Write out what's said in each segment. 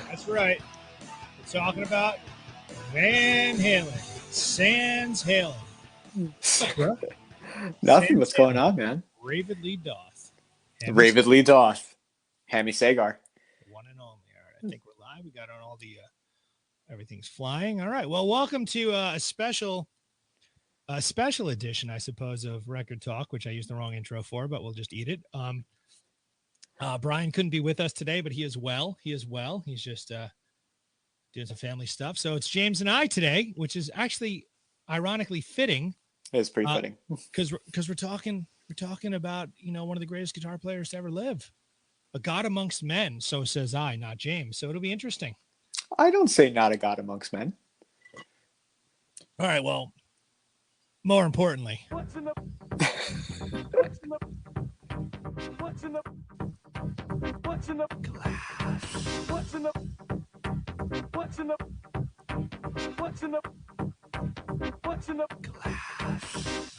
That's right. We're talking about Van Halen. Sans Halen. Bro. Nothing. Sans What's going Halen. on, man? Ravidly Doth. Ravidly Doth. Hammy Sagar. One and only. All right. I think we're live. We got on all the everything's flying. All right. Well, welcome to a special edition, I suppose, of Record Talk, which I used the wrong intro for, but we'll just eat it. Brian couldn't be with us today, but he is well. He's just doing some family stuff. So it's James and I today, which is actually ironically fitting. It's pretty fitting because we're talking about, one of the greatest guitar players to ever live, a god amongst men. So says I, not James. So it'll be interesting. I don't say not a god amongst men. All right. Well, more importantly, what's in the glass? What's in the glass?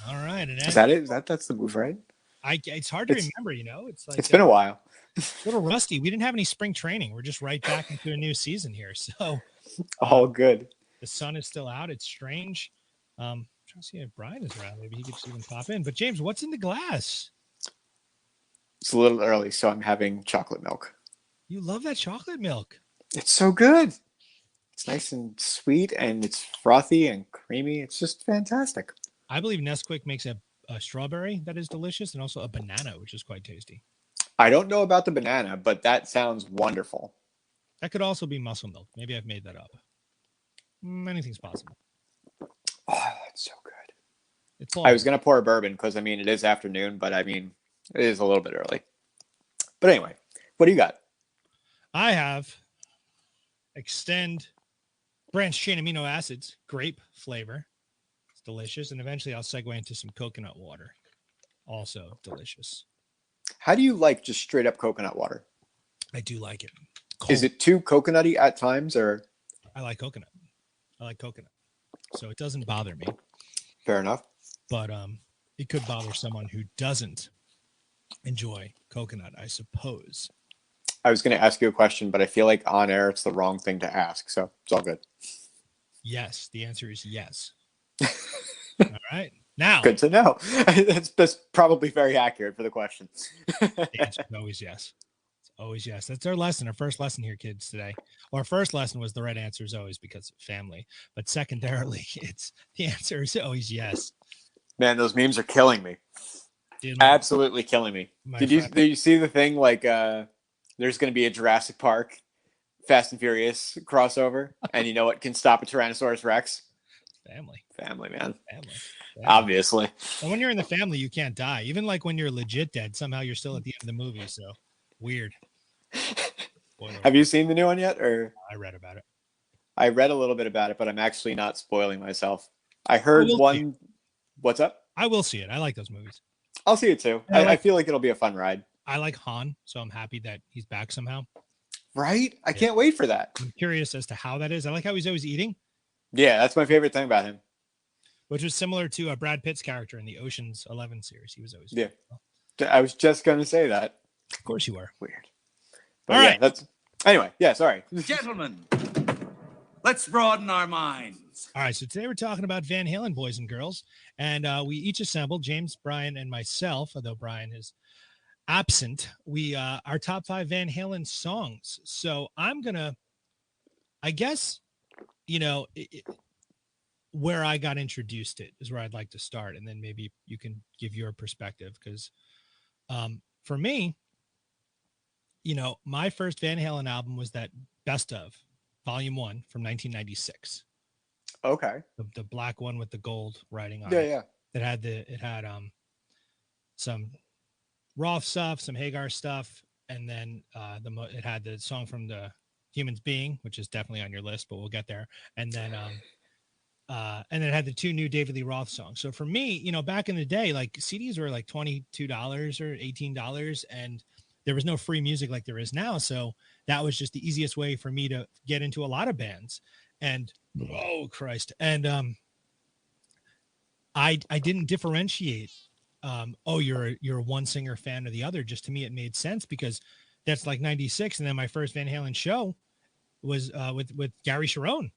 All right. And is that it? That's the move, right? It's hard to remember, It's like it's been a while. A little rusty. We didn't have any spring training. We're just right back into a new season here. So all good. The sun is still out. It's strange. I'm trying to see if Brian is around. Maybe he could just even pop in. But James, what's in the glass? It's a little early, so I'm having chocolate milk. You love that chocolate milk. It's so good. It's nice and sweet, and it's frothy and creamy. It's just fantastic. I believe Nesquik makes a strawberry that is delicious, and also a banana, which is quite tasty. I don't know about the banana, but that sounds wonderful. That could also be muscle milk. Maybe I've made that up. Anything's possible. Oh, that's so good. I was going to pour a bourbon because, it is afternoon, but, it is a little bit early. But anyway, what do you got? I have Extend branched chain amino acids, grape flavor. It's delicious. And eventually I'll segue into some coconut water. Also delicious. How do you like just straight up coconut water? I do like it. Cold. Is it too coconutty at times, or? I like coconut. So it doesn't bother me. Fair enough. But it could bother someone who doesn't enjoy coconut, I suppose. I was going to ask you a question, but I feel like on air it's the wrong thing to ask, so it's all good. Yes, the answer is yes. All right. Now. Good to know. That's probably very accurate for the question. The answer is always yes. It's always yes. That's our lesson, our first lesson here, kids, today. Our first lesson was the right answer is always because of family. But secondarily, the answer is always yes. Man, those memes are killing me. Absolutely killing me. Did you see the thing like there's going to be a Jurassic Park Fast and Furious crossover, and you know what can stop a Tyrannosaurus Rex? Family, man. Family. Obviously. And when you're in the family, you can't die. Even like when you're legit dead, somehow you're still at the end of the movie. So weird. Have you seen the new one yet? Or I read about it. I read a little bit about it, but I'm actually not spoiling myself. I heard one. What's up? I will see it. I like those movies. I'll see it too. I feel like it'll be a fun ride. I like Han, so I'm happy that he's back somehow. Right? I can't wait for that. I'm curious as to how that is. I like how he's always eating. Yeah, that's my favorite thing about him. Which was similar to Brad Pitt's character in the Ocean's 11 series. He was always eating. I was just going to say that. Of course you were. Weird. But all right. Anyway, yeah, sorry. Gentlemen, let's broaden our minds. All right, so today we're talking about Van Halen, boys and girls. And we each assembled, James, Brian, and myself, although Brian is absent, our top 5 Van Halen songs. So I'm gonna, I guess, where I got introduced is where I'd like to start, and then maybe you can give your perspective, because for me, my first Van Halen album was that Best Of Volume 1 from 1996. Okay. The black one with the gold writing on it. Yeah. It had some Roth stuff, some Hagar stuff, and then it had the song from the Humans Being, which is definitely on your list, but we'll get there. And then it had the 2 new David Lee Roth songs. So for me, back in the day, like CDs were like $22 or $18, and there was no free music like there is now. So that was just the easiest way for me to get into a lot of bands. And oh Christ. And I didn't differentiate you're a one singer fan or the other. Just to me, it made sense because that's like 96. And then my first Van Halen show, was with Gary Sharon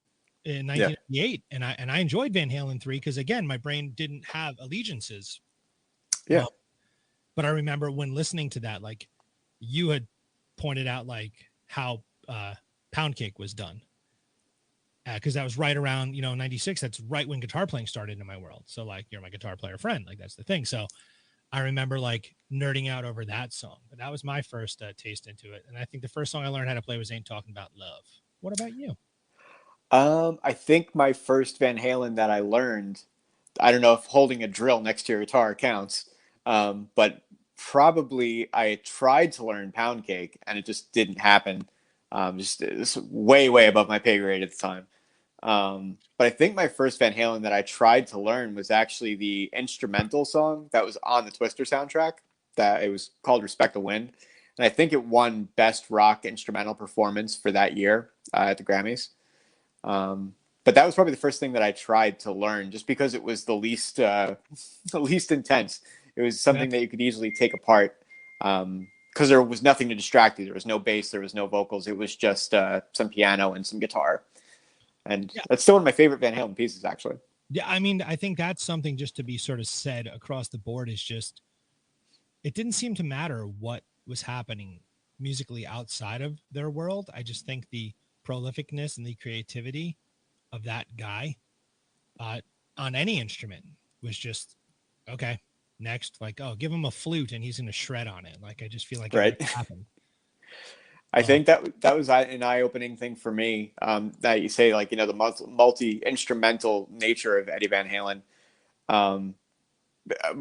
in 1998, and I enjoyed Van Halen 3 because again my brain didn't have allegiances. Yeah. But I remember when listening to that, like you had pointed out like how Pound Cake was done. Because that was right around, 96. That's right when guitar playing started in my world. So like, you're my guitar player friend. Like that's the thing. So I remember like nerding out over that song. But that was my first taste into it. And I think the first song I learned how to play was Ain't Talking About Love. What about you? I think my first Van Halen that I learned, I don't know if holding a drill next to your guitar counts, but probably I tried to learn Pound Cake and it just didn't happen. It was way, way above my pay grade at the time. But I think my first Van Halen that I tried to learn was actually the instrumental song that was on the Twister soundtrack. That it was called Respect the Wind. And I think it won Best Rock Instrumental Performance for that year at the Grammys. But that was probably the first thing that I tried to learn, just because it was the least intense. It was something that you could easily take apart, because there was nothing to distract you. There was no bass, there was no vocals. It was just some piano and some guitar, and that's still one of my favorite Van Halen pieces, actually. Yeah, I mean, I think that's something just to be sort of said across the board is just, it didn't seem to matter what was happening musically outside of their world. I just think the prolificness and the creativity of that guy on any instrument was just okay. Next, like, oh, give him a flute and he's going to shred on it. Like, I just feel like it happened. I think that was an eye-opening thing for me, that you say, like, the multi-instrumental nature of Eddie Van Halen.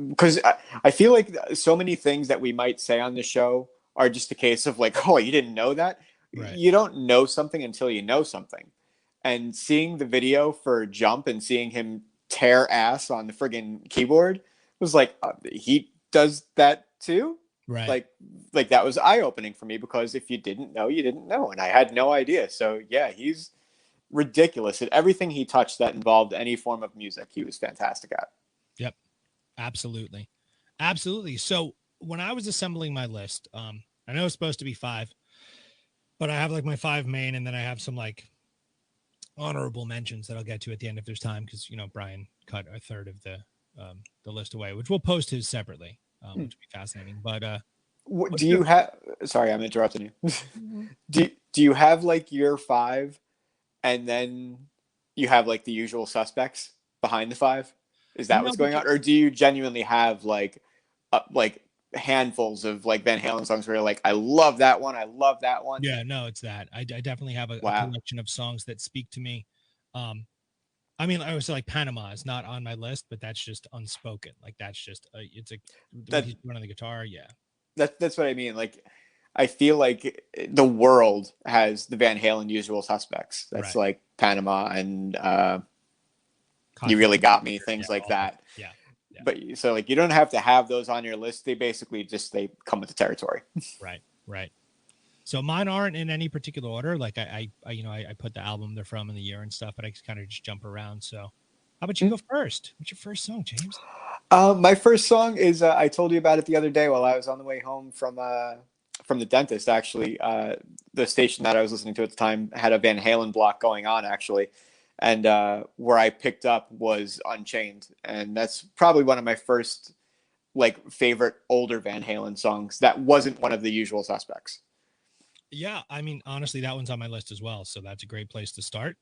Because I feel like so many things that we might say on the show are just a case of like, oh, you didn't know that? Right. You don't know something until you know something. And seeing the video for Jump and seeing him tear ass on the friggin' keyboard was like, he does that too? Right. Like that was eye-opening for me, because if you didn't know, you didn't know. And I had no idea. So yeah, he's ridiculous at everything he touched that involved any form of music. He was fantastic at. Yep. Absolutely. Absolutely. So when I was assembling my list, I know it's supposed to be 5, but I have like my 5 main, and then I have some like honorable mentions that I'll get to at the end if there's time, because Brian cut a third of the list away, which we'll post his separately, which will be fascinating. But do you have? Sorry, I'm interrupting you. do you have like your 5, and then you have like the usual suspects behind the 5? Is that what's going on, or do you genuinely have like handfuls of like Van Halen songs where you're like, I love that one, I love that one? Yeah, no, it's that. I definitely have a collection of songs that speak to me. I mean, I would say like Panama is not on my list, but that's just unspoken. Like that's just it's he's doing on the guitar. Yeah, that's what I mean. Like, I feel like the world has the Van Halen usual suspects. That's right. Like Panama and You Really Got Me, things like that. Yeah. But so like you don't have to have those on your list. They basically they come with the territory. Right. So mine aren't in any particular order. Like I put the album they're from and the year and stuff, but I kind of just jump around. So how about you go first? What's your first song, James? My first song is I told you about it the other day while I was on the way home from the dentist. Actually, the station that I was listening to at the time had a Van Halen block going on, actually. And where I picked up was Unchained. And that's probably one of my first like favorite older Van Halen songs that wasn't one of the usual suspects. Yeah, I mean, honestly, that one's on my list as well. So that's a great place to start,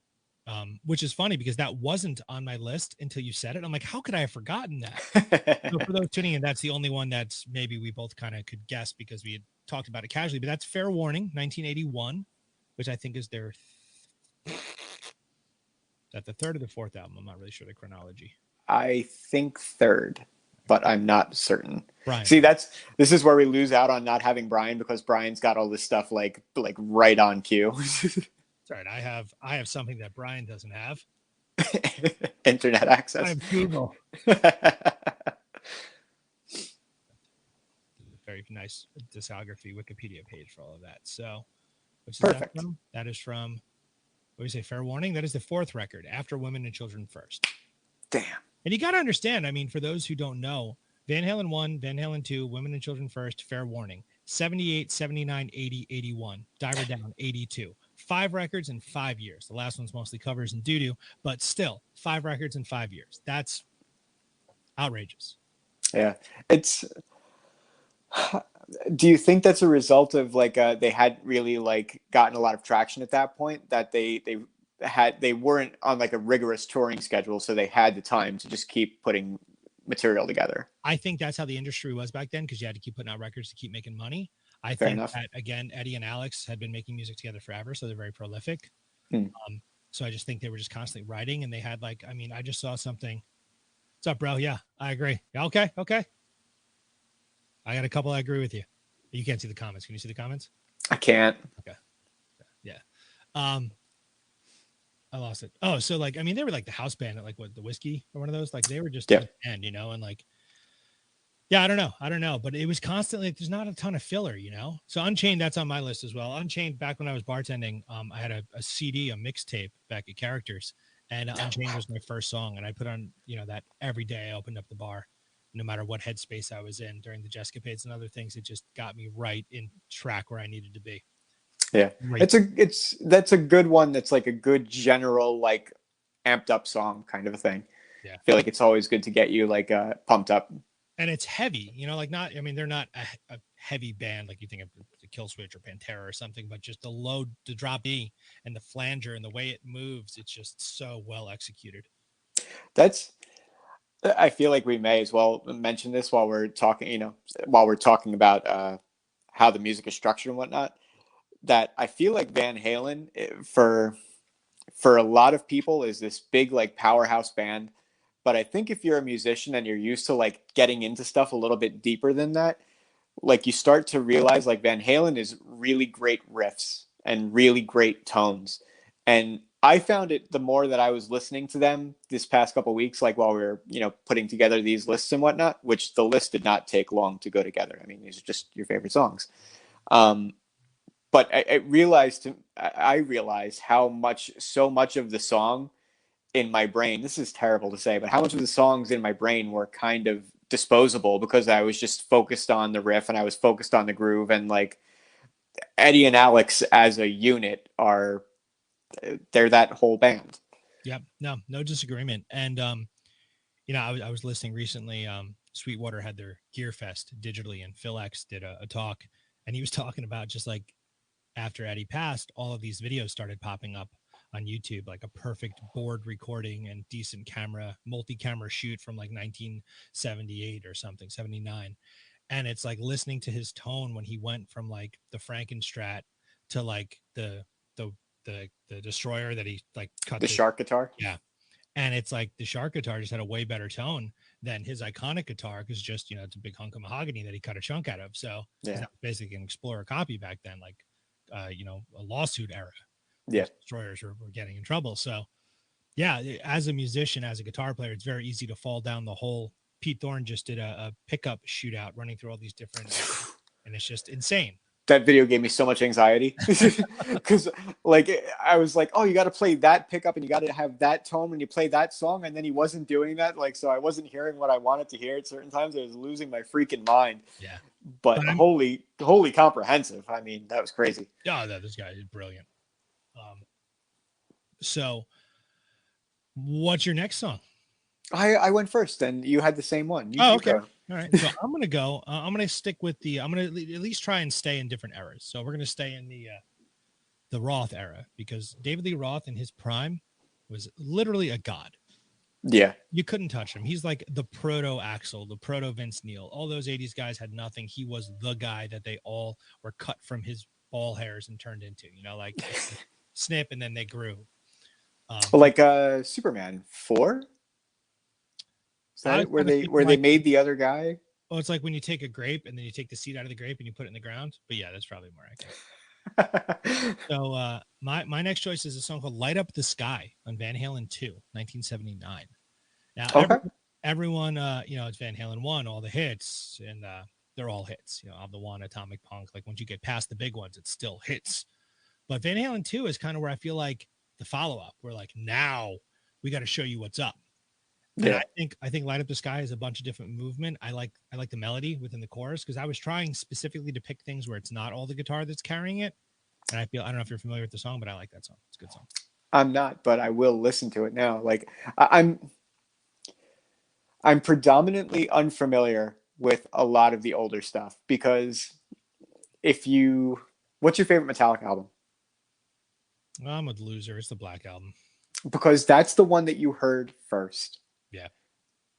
which is funny because that wasn't on my list until you said it. I'm like, how could I have forgotten that? So for those tuning in, that's the only one that's maybe we both kind of could guess because we had talked about it casually. But that's Fair Warning, 1981, which I think is their... Is that the third or the fourth album? I'm not really sure the chronology. I think third, but I'm not certain. Brian. See, this is where we lose out on not having Brian, because Brian's got all this stuff like right on cue. That's right. I have something that Brian doesn't have. Internet access. I have Google. Very nice discography Wikipedia page for all of that. So, what's perfect. That is from. What do you say? Fair Warning. That is the 4th record after Women and Children First. Damn. And you got to understand. I mean, for those who don't know, Van Halen 1, Van Halen 2, Women and Children First, Fair Warning, 78, 79, 80, 81, Diver Down, 82. 5 records in 5 years. The last one's mostly covers and doo-doo, but still 5 records in 5 years. That's outrageous. Yeah. It's, do you think that's a result of like they hadn't really like gotten a lot of traction at that point, that they weren't on like a rigorous touring schedule, so they had the time to just keep putting material together? I think that's how the industry was back then, because you had to keep putting out records to keep making money. I Fair think enough. that, again, Eddie and Alex had been making music together forever, so they're very prolific. So I just think they were just constantly writing, and they had like, I mean, I just saw something. What's up, bro? Yeah, I agree. Yeah, okay. I got a couple I agree with you. You can't see the comments. Can you see the comments? I can't. Okay. Yeah. I lost it. Oh, so like, I mean, they were like the house band at like what, the Whiskey or one of those. Like they were just a band, you know, and like, yeah, I don't know, but it was constantly, there's not a ton of filler, you know? So Unchained, that's on my list as well. Unchained, back when I was bartending, I had a CD, a mixtape back at Characters, and Unchained was my first song. And I put on, you know, that every day I opened up the bar, no matter what headspace I was in during the Jesscapades and other things. It just got me right in track where I needed to be. Yeah. Right. That's a good one. That's like a good general, like amped up song kind of a thing. Yeah. I feel like it's always good to get you like pumped up. And it's heavy, you know, like not, I mean, they're not a heavy band like you think of the Kill Switch or Pantera or something, but just the low, the drop E and the flanger and the way it moves, it's just so well executed. I feel like we may as well mention this while we're talking, you know, while we're talking about how the music is structured and whatnot, that I feel like Van Halen for a lot of people is this big like powerhouse band. But I think if you're a musician and you're used to like getting into stuff a little bit deeper than that, like you start to realize like Van Halen is really great riffs and really great tones. And I found it the more that I was listening to them this past couple of weeks, like while we were, you know, putting together these lists and whatnot, which the list did not take long to go together. I mean, these are just your favorite songs. But I realized so much of the song in my brain, this is terrible to say, but how much of the songs in my brain were kind of disposable because I was just focused on the riff and I was focused on the groove. And like Eddie and Alex as a unit they're that whole band. Yep. No disagreement. And, you know, I was listening recently, Sweetwater had their Gear Fest digitally, and Phil X did a talk, and he was talking about just like after Eddie passed, all of these videos started popping up on YouTube, like a perfect board recording and decent multi-camera shoot from like 1978 or something, 79. And it's like listening to his tone when he went from like the Frankenstrat to like the Destroyer that he like cut the Shark guitar. Yeah. And it's like the Shark guitar just had a way better tone than his iconic guitar, because just, you know, it's a big hunk of mahogany that he cut a chunk out of. So that was basically an Explorer copy back then, like, you know, a lawsuit era. Yeah. Destroyers were getting in trouble. So yeah, as a musician, as a guitar player, it's very easy to fall down the hole. Pete Thorne just did a pickup shootout running through all these different, and it's just insane. That video gave me so much anxiety because like I was like, oh, you got to play that pickup and you got to have that tone when you play that song. And then he wasn't doing that. Like, so I wasn't hearing what I wanted to hear at certain times. I was losing my freaking mind. Yeah. But holy comprehensive. I mean, that was crazy. Oh, this guy is brilliant. So what's your next song? I went first and you had the same one. Okay. Go. All right. So I'm going to go. I'm going to stick with I'm going to at least try and stay in different eras. So we're going to stay in the Roth era, because David Lee Roth in his prime was literally a god. Yeah. You couldn't touch him. He's like the proto Axl, the proto Vince Neil. All those 80s guys had nothing. He was the guy that they all were cut from his ball hairs and turned into, you know, like snip, and then they grew. Like Superman 4? Is that where they made the other guy? Well, it's like when you take a grape and then you take the seed out of the grape and you put it in the ground. But yeah, that's probably more accurate. So my next choice is a song called Light Up the Sky on Van Halen 2, 1979. Now, everyone, you know, it's Van Halen 1, all the hits, and they're all hits. You know, of the One, Atomic Punk. Like once you get past the big ones, it's still hits. But Van Halen 2 is kind of where I feel like the follow-up. We're like, now we got to show you what's up. Yeah. And I think Light Up the Sky is a bunch of different movement. I like the melody within the chorus, because I was trying specifically to pick things where it's not all the guitar that's carrying it. And I don't know if you're familiar with the song, but I like that song. It's a good song. I'm not, but I will listen to it now. Like I'm predominantly unfamiliar with a lot of the older stuff because what's your favorite Metallica album? Well, I'm a loser. It's the Black Album. Because that's the one that you heard first. Yeah.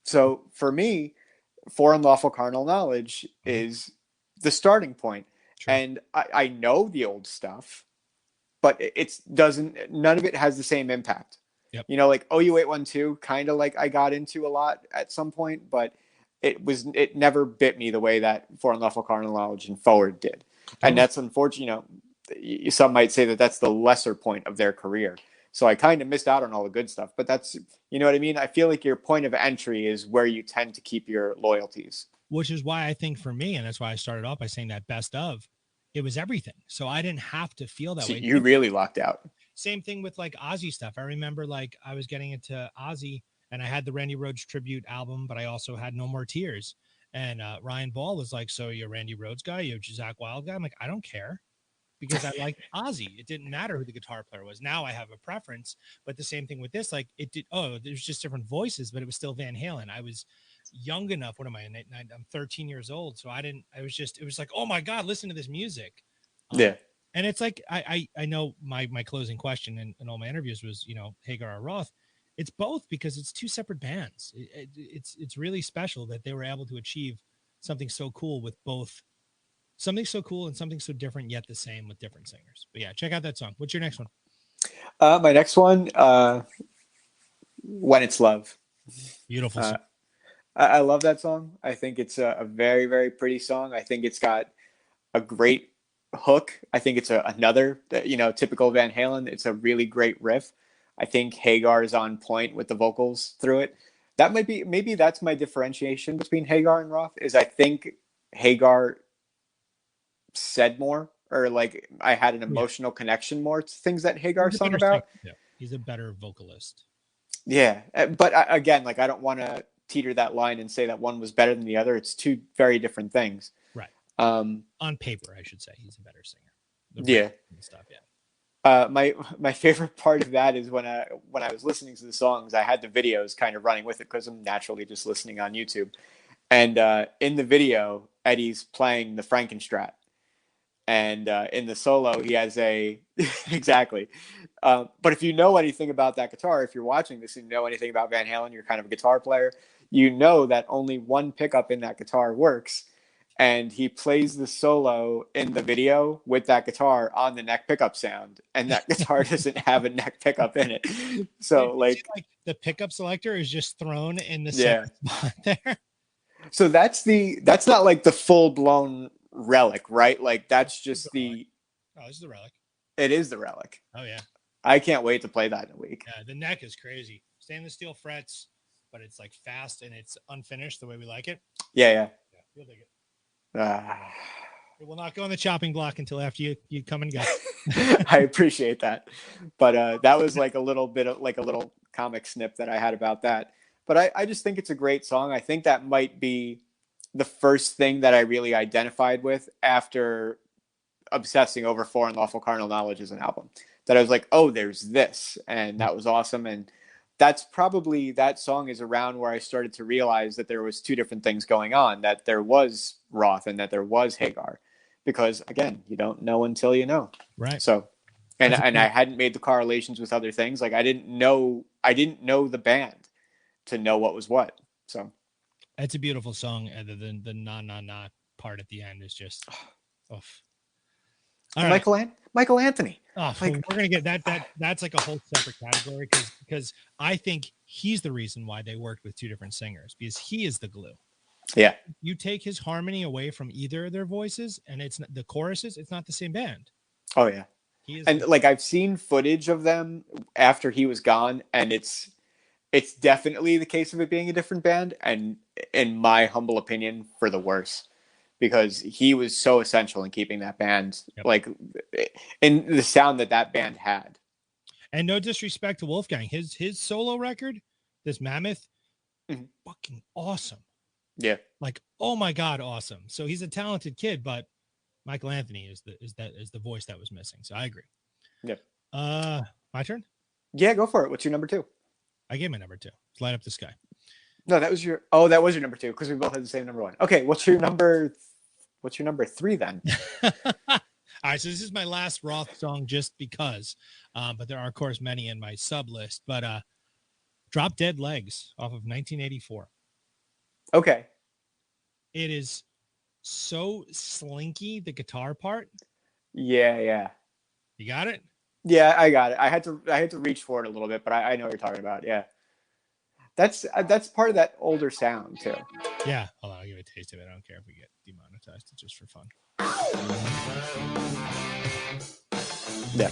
So for me, For Unlawful Carnal Knowledge is the starting point. True. And I know the old stuff, but none of it has the same impact. Yep. You know, like OU812, kind of like I got into a lot at some point, but it never bit me the way that For Unlawful Carnal Knowledge and Forward did. And that's unfortunate. You know, some might say that that's the lesser point of their career. So I kind of missed out on all the good stuff, but that's, you know what I mean? I feel like your point of entry is where you tend to keep your loyalties. Which is why I think for me, and that's why I started off by saying that best of, it was everything. So I didn't have to feel that way. You really locked out. Same thing with like Ozzy stuff. I remember like I was getting into Ozzy and I had the Randy Rhoads tribute album, but I also had No More Tears. And Ryan Ball was like, so you're a Randy Rhoads guy, you're a Zakk Wylde guy. I'm like, I don't care. Because I liked Ozzy. It didn't matter who the guitar player was. Now I have a preference, but the same thing with this, like there's just different voices, but it was still Van Halen. I was young enough. What am I? I'm 13 years old. So it was like, oh my God, listen to this music. Yeah. And it's like, I know my closing question in all my interviews was, you know, Hagar or Roth. It's both because it's two separate bands. It's really special that they were able to achieve something so cool with both. Something so cool and something so different, yet the same with different singers. But yeah, check out that song. What's your next one? My next one, When It's Love. Beautiful song. I love that song. I think it's a very, very pretty song. I think it's got a great hook. I think it's another, you know, typical Van Halen. It's a really great riff. I think Hagar is on point with the vocals through it. That maybe that's my differentiation between Hagar and Roth is I think Hagar said more, or like I had an emotional connection more to things that Hagar sung about. Yeah. He's a better vocalist. Yeah. But again, like I don't want to teeter that line and say that one was better than the other. It's two very different things. Right. On paper, I should say he's a better singer. Yeah. Stuff, yeah. My favorite part of that is when I was listening to the songs, I had the videos kind of running with it because I'm naturally just listening on YouTube. And in the video, Eddie's playing the Frankenstrat. And in the solo, he has exactly. But if you know anything about that guitar, if you're watching this and you know anything about Van Halen, you're kind of a guitar player, you know that only one pickup in that guitar works. And he plays the solo in the video with that guitar on the neck pickup sound. And that guitar doesn't have a neck pickup in it. So like the pickup selector is just thrown in the spot there. So that's not like the full blown relic, right? Like that's just this is the relic. It is the relic. Oh yeah. I can't wait to play that in a week. Yeah, the neck is crazy. Stainless steel frets, but it's like fast and it's unfinished the way we like it. Yeah, you'll dig it. It will not go on the chopping block until after you come and go. I appreciate that. But that was like a little bit of like a little comic snip that I had about that. But I just think it's a great song. I think that might be the first thing that I really identified with after obsessing over For Unlawful Carnal Knowledge as an album. That I was like, oh, there's this. And that was awesome. And that's probably, that song is around where I started to realize that there was two different things going on, that there was Roth and that there was Hagar. Because again, you don't know until you know. Right. So, and I hadn't made the correlations with other things. Like I didn't know the band to know what was what. So it's a beautiful song. Other than the na part at the end is just oof. All right. Michael Anthony. Oh, like, we're gonna get that's like a whole separate category because I think he's the reason why they worked with two different singers, because he is the glue. Yeah. You take his harmony away from either of their voices and it's the choruses, it's not the same band. Oh yeah. And like I've seen footage of them after he was gone, and it's definitely the case of it being a different band, and in my humble opinion, for the worse, because he was so essential in keeping that band like in the sound that band had. And no disrespect to Wolfgang, his solo record, this Mammoth, fucking awesome. Yeah. Like, oh my God, awesome. So he's a talented kid, but Michael Anthony is the voice that was missing. So I agree. Yeah. My turn. Yeah, go for it. What's your number 2? I gave my number 2. It's Light Up the Sky. No, that was your. Oh, that was your number 2 because we both had the same number 1. Okay, what's your number 3 then? All right, so this is my last Roth song just because, but there are of course many in my sub list. But Drop Dead Legs off of 1984. Okay. It is so slinky, the guitar part. Yeah. You got it? Yeah, I got it. I had to reach for it a little bit, but I know what you're talking about. Yeah. That's part of that older sound too. Yeah. Hold on, I'll give you a taste of it. I don't care if we get demonetized. It's just for fun. Yeah.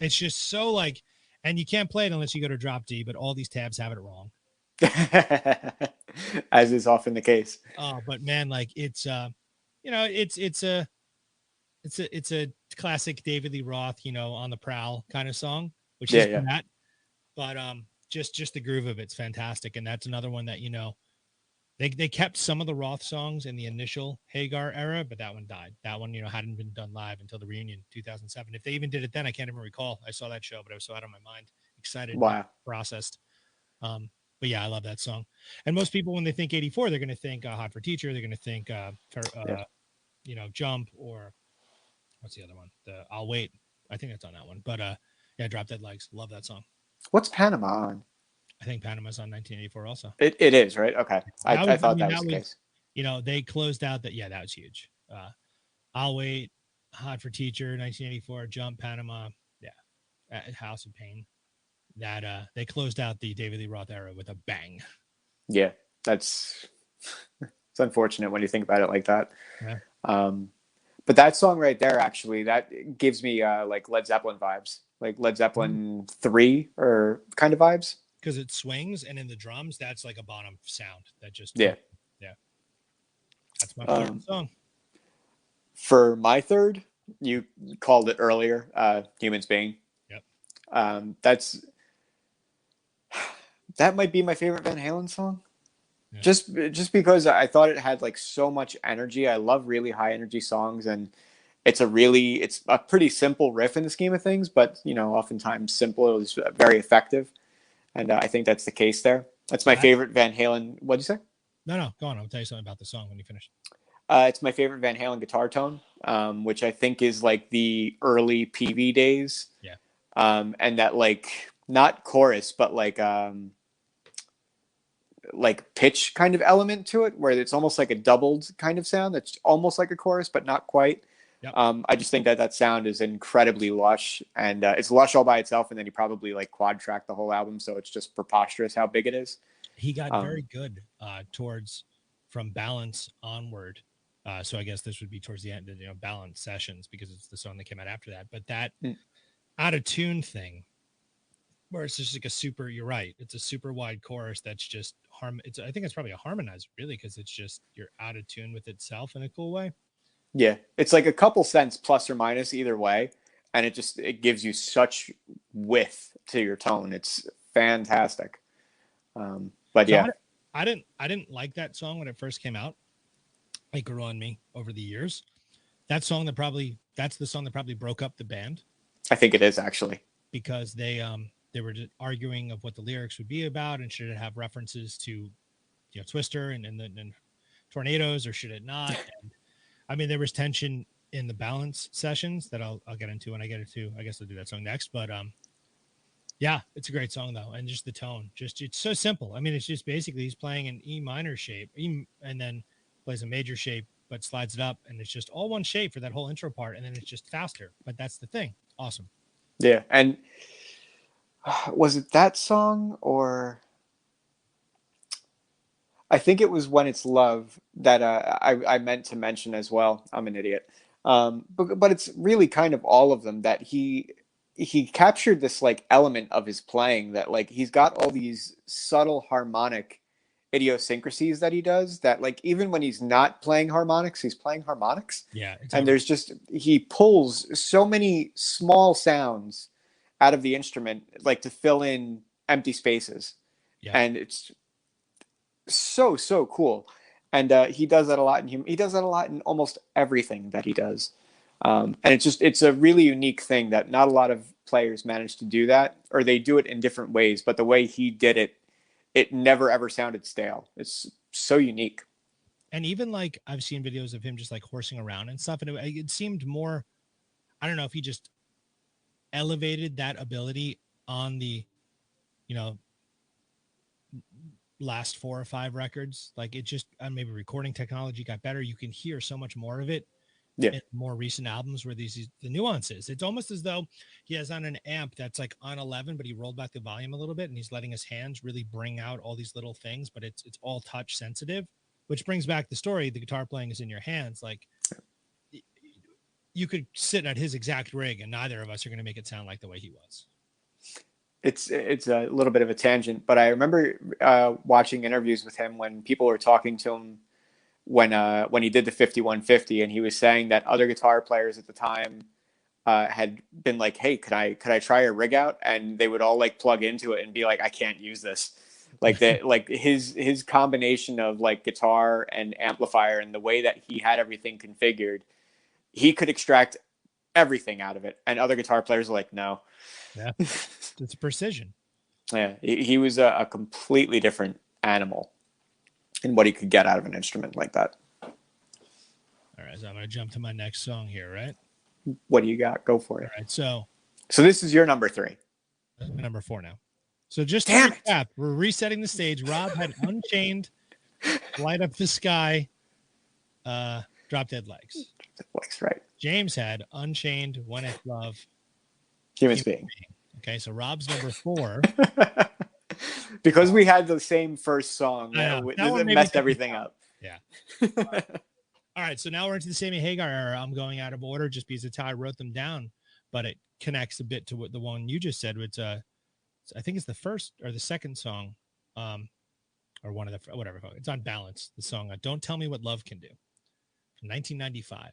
It's just so like, and you can't play it unless you go to drop D, but all these tabs have it wrong. As is often the case. Oh, but man, like it's it's a classic David Lee Roth, on the prowl kind of song, which is that. But just the groove of it's fantastic. And that's another one that, they kept some of the Roth songs in the initial Hagar era, but that one died. That one, hadn't been done live until the reunion 2007. If they even did it then, I can't even recall. I saw that show, but I was so out of my mind, excited, processed. But yeah, I love that song. And most people, when they think 84, they're going to think Hot for Teacher. They're going to think, Jump, or what's the other one? The I'll Wait. I think that's on that one. But yeah, Drop Dead Legs. Love that song. What's Panama on? I think Panama's on 1984 also. It is, right? Okay. I thought that was the case. They closed out that. Yeah, that was huge. I'll Wait, Hot for Teacher, 1984, Jump, Panama. Yeah. House of Pain. That they closed out the David Lee Roth era with a bang. Yeah, it's unfortunate when you think about it like that. Yeah. But that song right there, actually, that gives me like Led Zeppelin vibes, like Led Zeppelin 3 or kind of vibes. Because it swings, and in the drums, that's like a bottom sound. That just yeah. That's my favorite song. For my third, you called it earlier, Humans Being. Yep. That might be my favorite Van Halen song. Yeah. Just because I thought it had like so much energy. I love really high energy songs, and it's a pretty simple riff in the scheme of things, but oftentimes simple is very effective. And I think that's the case there. That's my favorite Van Halen. What'd you say? No, go on. I'll tell you something about the song when you finish. It's my favorite Van Halen guitar tone, which I think is like the early PV days. Yeah. And that like not chorus, but like pitch kind of element to it, where it's almost like a doubled kind of sound. That's almost like a chorus, but not quite. Yep. I just think that sound is incredibly lush, and it's lush all by itself. And then he probably like quad tracked the whole album, so it's just preposterous how big it is. He got very good towards from Balance onward. So I guess this would be towards the end of Balance Sessions, because it's the song that came out after that. But that out of tune thing, where it's just like you're right, it's a super wide chorus that's just I think it's probably a harmonizer, really, because it's just you're out of tune with itself in a cool way. Yeah, it's like a couple cents plus or minus either way, and it gives you such width to your tone. It's fantastic. But yeah, I didn't like that song when it first came out. It grew on me over the years. That's the song that probably broke up the band. I think it is, actually, because they were just arguing of what the lyrics would be about, and should it have references to Twister and Tornadoes, or should it not? And I mean, there was tension in the Balance Sessions that I'll get into when I get into. I guess I'll do that song next. But yeah, it's a great song though, and just the tone, it's so simple. I mean, it's just basically he's playing an E minor shape, and then plays a major shape, but slides it up, and it's just all one shape for that whole intro part, and then it's just faster. But that's the thing. Awesome. Yeah, and was it that song, or I think it was When It's Love that I meant to mention as well. I'm an idiot. But it's really kind of all of them that he captured this like element of his playing that like he's got all these subtle harmonic idiosyncrasies that he does that like even when he's not playing harmonics, he's playing harmonics. Yeah. And he pulls so many small sounds out of the instrument like to fill in empty spaces. Yeah. And it's so cool. And he does that a lot he does that a lot in almost everything that he does. And it's a really unique thing that not a lot of players manage to do that, or they do it in different ways. But the way he did it, it never ever sounded stale. It's so unique. And even like I've seen videos of him just like horsing around and stuff, and it seemed more. I don't know if he just elevated that ability on the, last 4 or 5 records. Like it just maybe recording technology got better. You can hear so much more of it. Yeah. In more recent albums where the nuances. It's almost as though he has on an amp that's like on 11, but he rolled back the volume a little bit, and he's letting his hands really bring out all these little things. But it's all touch sensitive, which brings back the story. The guitar playing is in your hands. Like you could sit at his exact rig, and neither of us are going to make it sound like the way he was. It's a little bit of a tangent, but I remember watching interviews with him when people were talking to him when he did the 5150, and he was saying that other guitar players at the time had been like, hey, could I try a rig out? And they would all like plug into it and be like, I can't use this. Like that, like his combination of like guitar and amplifier and the way that he had everything configured, he could extract everything out of it. And other guitar players are like, no. Yeah, it's precision. Yeah, he was a completely different animal in what he could get out of an instrument like that. All right, so I'm going to jump to my next song here, right? What do you got? Go for it. All right, so this is your number 3. Number 4 now. So just to recap, we're resetting the stage. Rob had Unchained, Light Up the Sky, Drop Dead Legs. Legs, right. James had Unchained, When It's Love, Human Being. Okay, so Rob's number 4. Because we had the same first song, it messed everything up. Yeah. All right, so now we're into the Sammy Hagar era. I'm going out of order just because it's how I wrote them down, but it connects a bit to what the one you just said. It's I think it's the first or the second song, or one of the whatever. It's on Balance. The song "Don't Tell Me What Love Can Do" from 1995.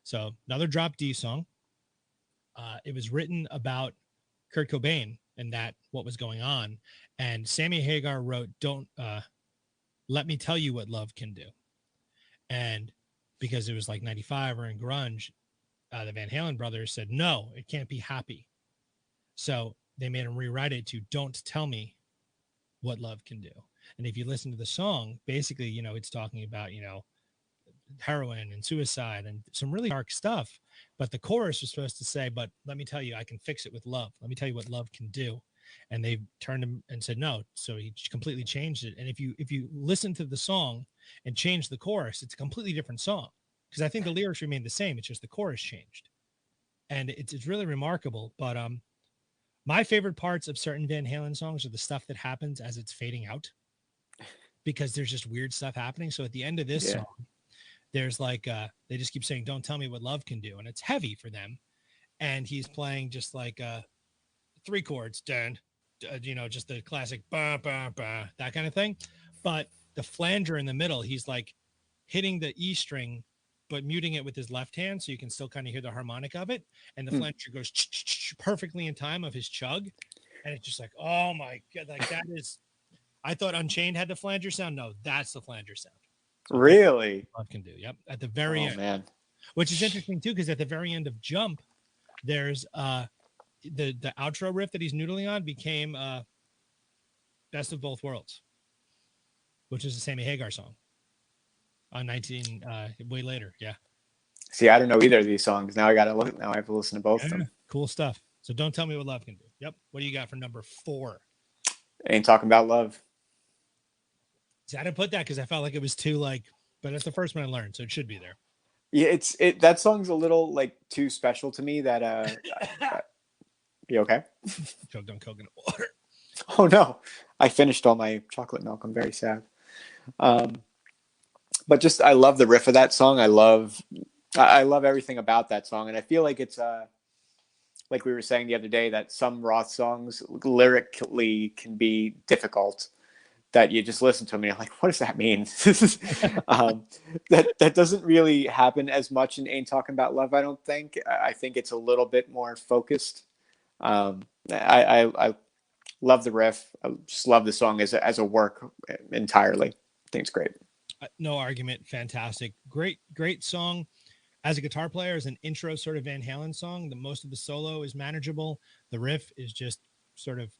So another Drop D song. It was written about Kurt Cobain and what was going on, and Sammy Hagar wrote "Don't Let Me Tell You What Love Can Do," and because it was like 95 or in grunge, the Van Halen brothers said, no, it can't be happy. So they made him rewrite it to "Don't Tell Me What Love Can Do." And if you listen to the song, basically, it's talking about, heroin and suicide and some really dark stuff. But the chorus was supposed to say, but let me tell you, I can fix it with love. Let me tell you what love can do. And they turned him and said no. So he completely changed it. And if you listen to the song and change the chorus, it's a completely different song. Because I think the lyrics remain the same. It's just the chorus changed. And it's really remarkable. But my favorite parts of certain Van Halen songs are the stuff that happens as it's fading out. Because there's just weird stuff happening. So at the end of this song, there's like they just keep saying, don't tell me what love can do. And it's heavy for them. And he's playing just like 3 chords, dun, just the classic bah, bah, bah, that kind of thing. But the flanger in the middle, he's like hitting the E string, but muting it with his left hand so you can still kind of hear the harmonic of it. And the flanger goes perfectly in time of his chug. And it's just like, oh my God, like that is, I thought Unchained had the flanger sound. No, that's the flanger sound. So really? Love can do. Yep. At the very end. Man. Which is interesting too, because at the very end of Jump, there's the outro riff that he's noodling on became Best of Both Worlds, which is the Sammy Hagar song on way later. Yeah. See, I don't know either of these songs. Now I have to listen to both of them. Cool stuff. So Don't Tell Me What Love Can Do. Yep. What do you got for number 4? Ain't Talking About Love. See, I didn't put that because I felt like it was too but it's the first one I learned, so it should be there. Yeah, that song's a little like too special to me that you okay? Choked on coconut water. Oh no. I finished all my chocolate milk. I'm very sad. But just I love the riff of that song. I love everything about that song. And I feel like it's like we were saying the other day, that some Roth songs lyrically can be difficult, that you just listen to them and you're like, what does that mean? That doesn't really happen as much in Ain't Talking About Love, I don't think. I think it's a little bit more focused. I love the riff. I just love the song as a work entirely. I think it's great. No argument. Fantastic. Great song. as a guitar player, as an intro sort of Van Halen song, the most of the solo is manageable. The riff is just sort of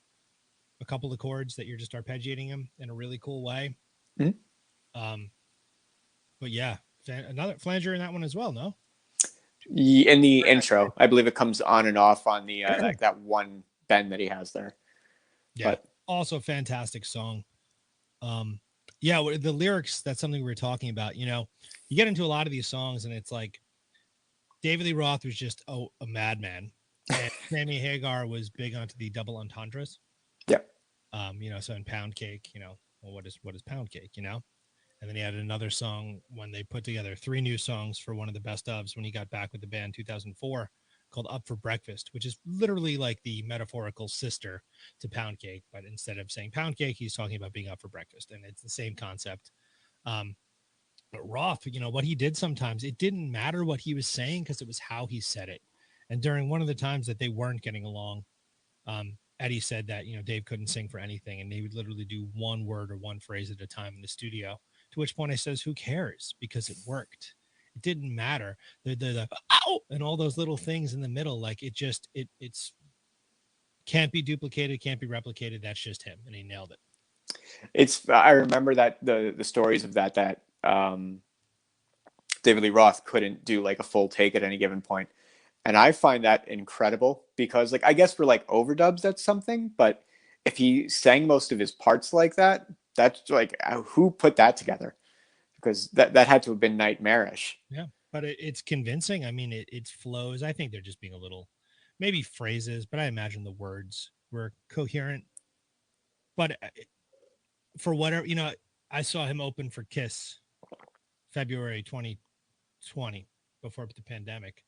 a couple of chords that you're just arpeggiating them in a really cool way. Mm-hmm. But yeah, another flanger in that one as well. No, in the intro, I believe it comes on and off on the like that one bend that he has there. Yeah, but also fantastic song. Yeah, the lyrics, that's something we were talking about. You know, you get into a lot of these songs and it's like David Lee Roth was just a madman, and Sammy Hagar was big onto the double entendres. Yep. You know, so in Pound Cake, you know, well, what is Pound Cake, you know? And then he had another song when they put together 3 new songs for one of the best ofs when he got back with the band 2004 called Up for Breakfast, which is literally like the metaphorical sister to Pound Cake. But instead of saying Pound Cake, he's talking about being up for breakfast. And it's the same concept. But Roth, you know, what he did sometimes, it didn't matter what he was saying because it was how he said it. And during one of the times that they weren't getting along, Eddie said that, you know, Dave couldn't sing for anything and they would literally do one word or one phrase at a time in the studio. To which point I says, who cares? Because it worked. It didn't matter. The ow and all those little things in the middle, like it's can't be duplicated, can't be replicated. That's just him, and he nailed it. I remember that the stories of that David Lee Roth couldn't do like a full take at any given point. And I find that incredible because, like, I guess for like overdubs, that's something. But if he sang most of his parts like that, that's like, who put that together? Because that had to have been nightmarish. Yeah, but it's convincing. I mean, it flows. I think they're just being a little, maybe phrases, but I imagine the words were coherent. But for whatever, you know, I saw him open for Kiss February 2020 before the pandemic.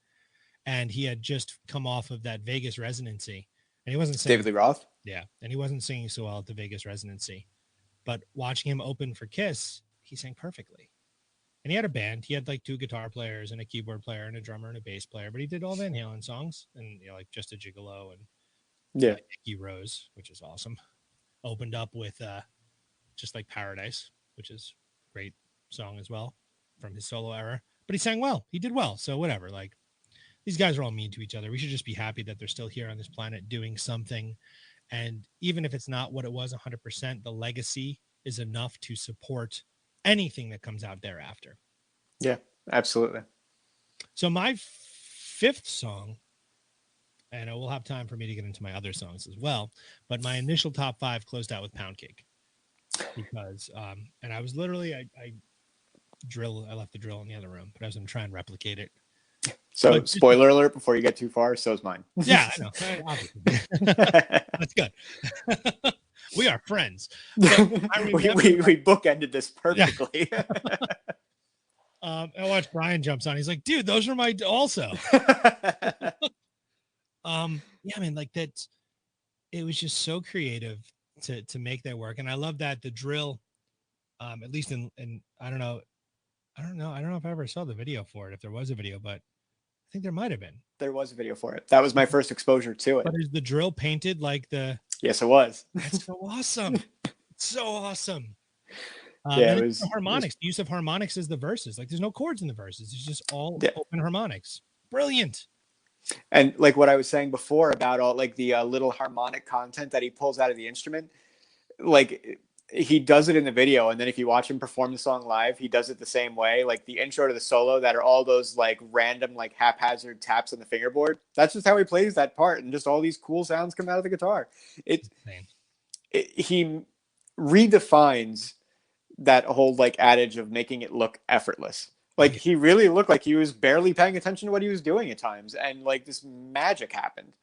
And he had just come off of that Vegas residency, and he wasn't singing. David Lee Roth? Yeah, and he wasn't singing so well at the Vegas residency. But watching him open for Kiss, he sang perfectly. And he had a band. He had like 2 guitar players and a keyboard player and a drummer and a bass player. But he did all Van Halen songs and, you know, like Just a Gigolo and Icky Rose, which is awesome. Opened up with Just Like Paradise, which is a great song as well from his solo era. But he sang well. He did well. So whatever, like, these guys are all mean to each other. We should just be happy that they're still here on this planet doing something. And even if it's not what it was 100%, the legacy is enough to support anything that comes out thereafter. Yeah, absolutely. So my 5th song, and we'll have time for me to get into my other songs as well, but my initial top 5 closed out with Pound Cake because, and I was literally, I left the drill in the other room, but I was going to try and replicate it. So, spoiler alert before you get too far, so's mine. Yeah, I know. That's good. We are friends. We bookended this perfectly. Yeah. I watched Brian jumps on. He's like, dude, those are my also. Yeah, I mean, like that. It was just so creative to make that work. And I love that the drill, at least in I don't know if I ever saw the video for it, if there was a video, but I think there might have been. There was a video for it. That was my first exposure to it. But is the drill painted like the... Yes, it was. That's so awesome. So awesome. Yeah, it was harmonics. The use of harmonics is the verses. Like, there's no chords in the verses. It's just all open harmonics. Brilliant. And like what I was saying before about all like the little harmonic content that he pulls out of the instrument, like he does it in the video, and then if you watch him perform the song live, he does it the same way. Like the intro to the solo that are all those like random like haphazard taps on the fingerboard. That's just how he plays that part, and just all these cool sounds come out of the guitar. He redefines that whole like adage of making it look effortless. Like he really looked like he was barely paying attention to what he was doing at times, and like this magic happened.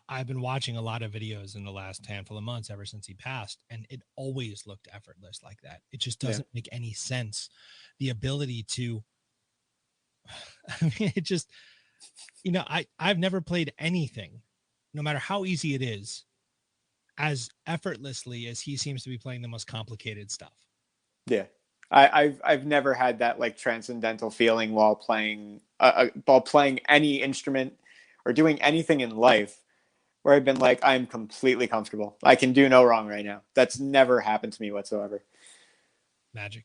I've been watching a lot of videos in the last handful of months ever since he passed, and it always looked effortless like that. It just doesn't make any sense. The ability to, I mean, it just, you know, I've never played anything, no matter how easy it is, as effortlessly as he seems to be playing the most complicated stuff. Yeah. I've never had that like transcendental feeling while playing any instrument or doing anything in life where I've been like, I'm completely comfortable. I can do no wrong right now. That's never happened to me whatsoever. Magic.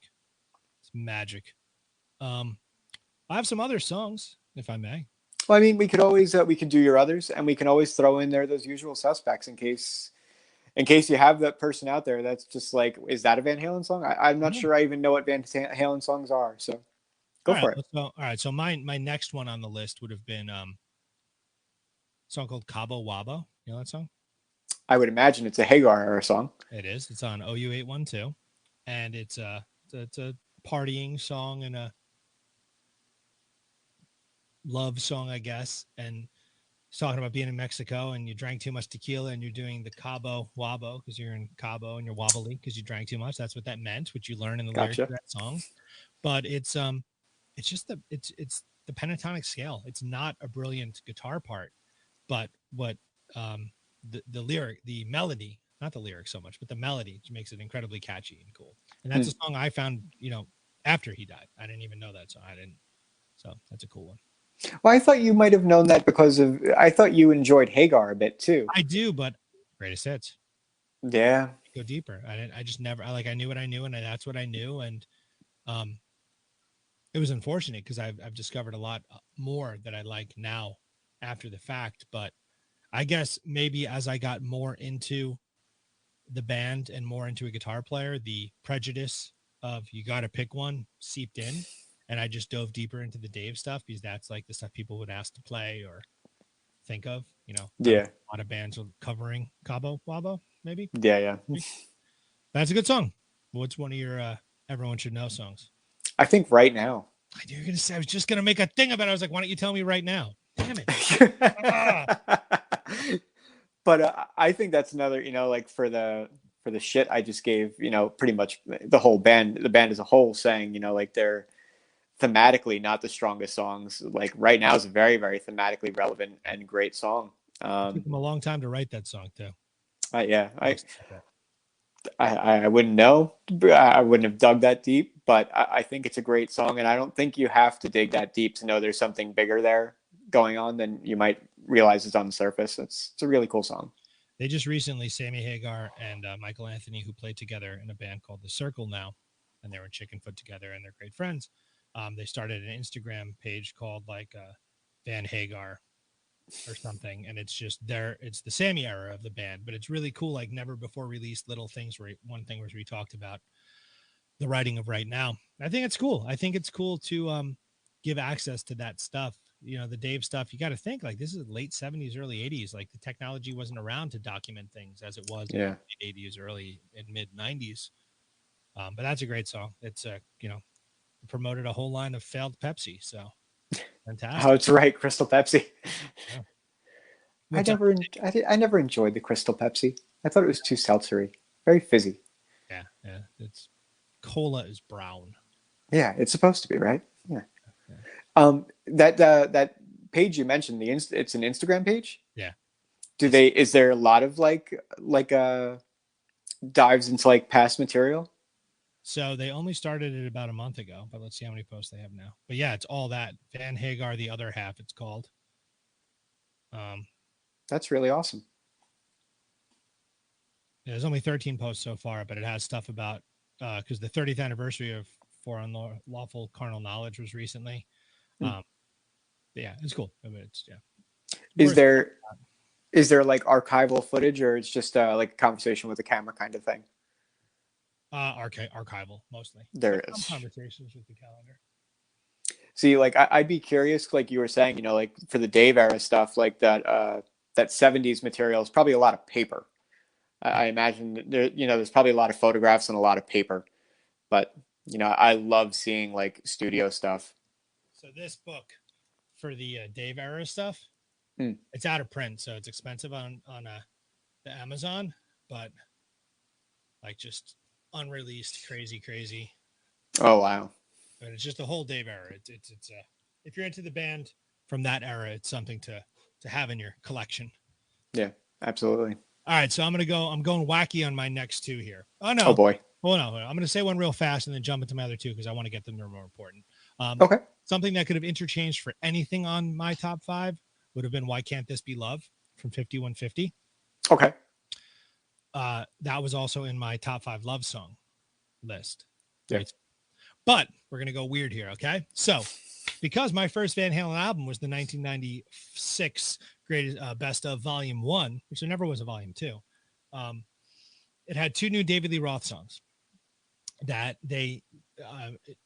It's magic. I have some other songs, if I may. Well, I mean, we could always we could do your others, and we can always throw in there those usual suspects in case you have that person out there that's just like, is that a Van Halen song? I'm not sure I even know what Van Halen songs are. So go for it. All right. So my next one on the list would have been a song called Cabo Wabo. You know that song? I would imagine it's a Hagar era song. It is. It's on OU 812, and it's a partying song and a love song, I guess. And it's talking about being in Mexico and you drank too much tequila and you're doing the Cabo Wabo because you're in Cabo and you're wobbly because you drank too much. That's what that meant, which you learn in the lyrics of that song. But it's just it's the pentatonic scale. It's not a brilliant guitar part, but what the lyric, the melody, not the lyrics so much, but the melody makes it incredibly catchy and cool. And that's a song I found, after he died. I didn't even know that song. So that's a cool one. Well, I thought you might have known that I thought you enjoyed Hagar a bit too. I do, but greatest hits. Yeah. Go deeper. I just never, I knew what I knew and that's what I knew. And it was unfortunate because I've discovered a lot more that I like now after the fact. But I guess maybe as I got more into the band and more into a guitar player, the prejudice of you got to pick one seeped in. And I just dove deeper into the Dave stuff because that's like the stuff people would ask to play or think of, Yeah. A lot of bands are covering Cabo Wabo, maybe. Yeah. That's a good song. What's one of your Everyone Should Know songs? I think Right Now. You're going to say, I was just going to make a thing about it. I was like, why don't you tell me right now? Damn it. But I think that's another, like for the shit I just gave, pretty much the whole band, the band as a whole saying, like they're thematically not the strongest songs. Like Right Now is a very, very thematically relevant and great song. It took them a long time to write that song too. Yeah. I wouldn't know. I wouldn't have dug that deep, but I think it's a great song. And I don't think you have to dig that deep to know there's something bigger there going on than you might realize it's on the surface. It's a really cool song. They just recently, Sammy Hagar and Michael Anthony, who played together in a band called The Circle now, and they were in Chickenfoot together and they're great friends. They started an Instagram page called like Van Hagar or something. And it's just it's the Sammy era of the band, but it's really cool. Like never before released little things one thing where we talked about the writing of Right Now. I think it's cool. I think it's cool to give access to that stuff. The Dave stuff, you got to think like this is late 70s, early 80s. Like the technology wasn't around to document things as it was in the late 80s, early and mid 90s. But that's a great song. It's promoted a whole line of failed Pepsi. So fantastic. Oh, it's right. Crystal Pepsi. Yeah. I never enjoyed the Crystal Pepsi. I thought it was too seltzery, very fizzy. Yeah. It's cola is brown. Yeah, it's supposed to be, right? Yeah. That page you mentioned, it's an Instagram page. Yeah. Is there a lot of like dives into like past material? So they only started it about a month ago, but let's see how many posts they have now. But yeah, it's all that. Van Hagar, the other half, it's called. That's really awesome. Yeah, there's only 13 posts so far, but it has stuff about because the 30th anniversary of For Unlawful Carnal Knowledge was recently. Yeah, it's cool. I mean, Is there like archival footage, or it's just like a conversation with the camera kind of thing? Archival mostly. There is conversations with the calendar. See, like I'd be curious, like you were saying, like for the Dave era stuff, like that 70s material is probably a lot of paper. I imagine there's probably a lot of photographs and a lot of paper, but I love seeing like studio stuff. So this book for the Dave era stuff, it's out of print, so it's expensive on the Amazon, but like just unreleased, crazy. Oh wow! But it's just the whole Dave era. It's if you're into the band from that era, it's something to have in your collection. Yeah, absolutely. All right, so I'm going wacky on my next two here. Oh no! Oh boy! Hold on. I'm going to say one real fast and then jump into my other two because I want to get them more important. Okay. Something that could have interchanged for anything on my top 5 would have been "Why Can't This Be Love" from 5150. Okay. That was also in my top 5 love song list. Yeah. Right? But we're going to go weird here. Okay. So because my first Van Halen album was the 1996 greatest Best of Volume 1, which there never was a Volume 2. It had 2 new David Lee Roth songs that it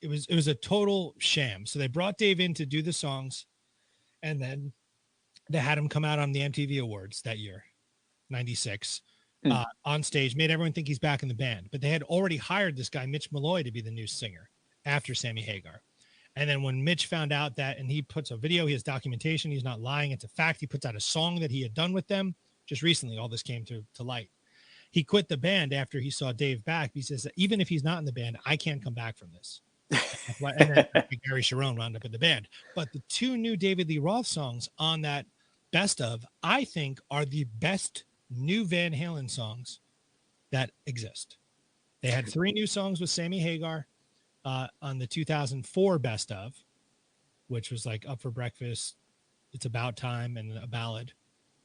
was a total sham. So they brought Dave in to do the songs, and then they had him come out on the MTV Awards that year, 96, on stage, made everyone think he's back in the band. But they had already hired this guy, Mitch Malloy, to be the new singer after Sammy Hagar. And then when Mitch found out that, and he puts a video, he has documentation, he's not lying, it's a fact, he puts out a song that he had done with them just recently. All this came to light. He quit the band after he saw Dave back. He says that even if he's not in the band, I can't come back from this. And then Gary Sharon wound up in the band. But the 2 new David Lee Roth songs on that best of, I think, are the best new Van Halen songs that exist. They had 3 new songs with Sammy Hagar on the 2004 best of, which was like Up for Breakfast, It's About Time, and a ballad.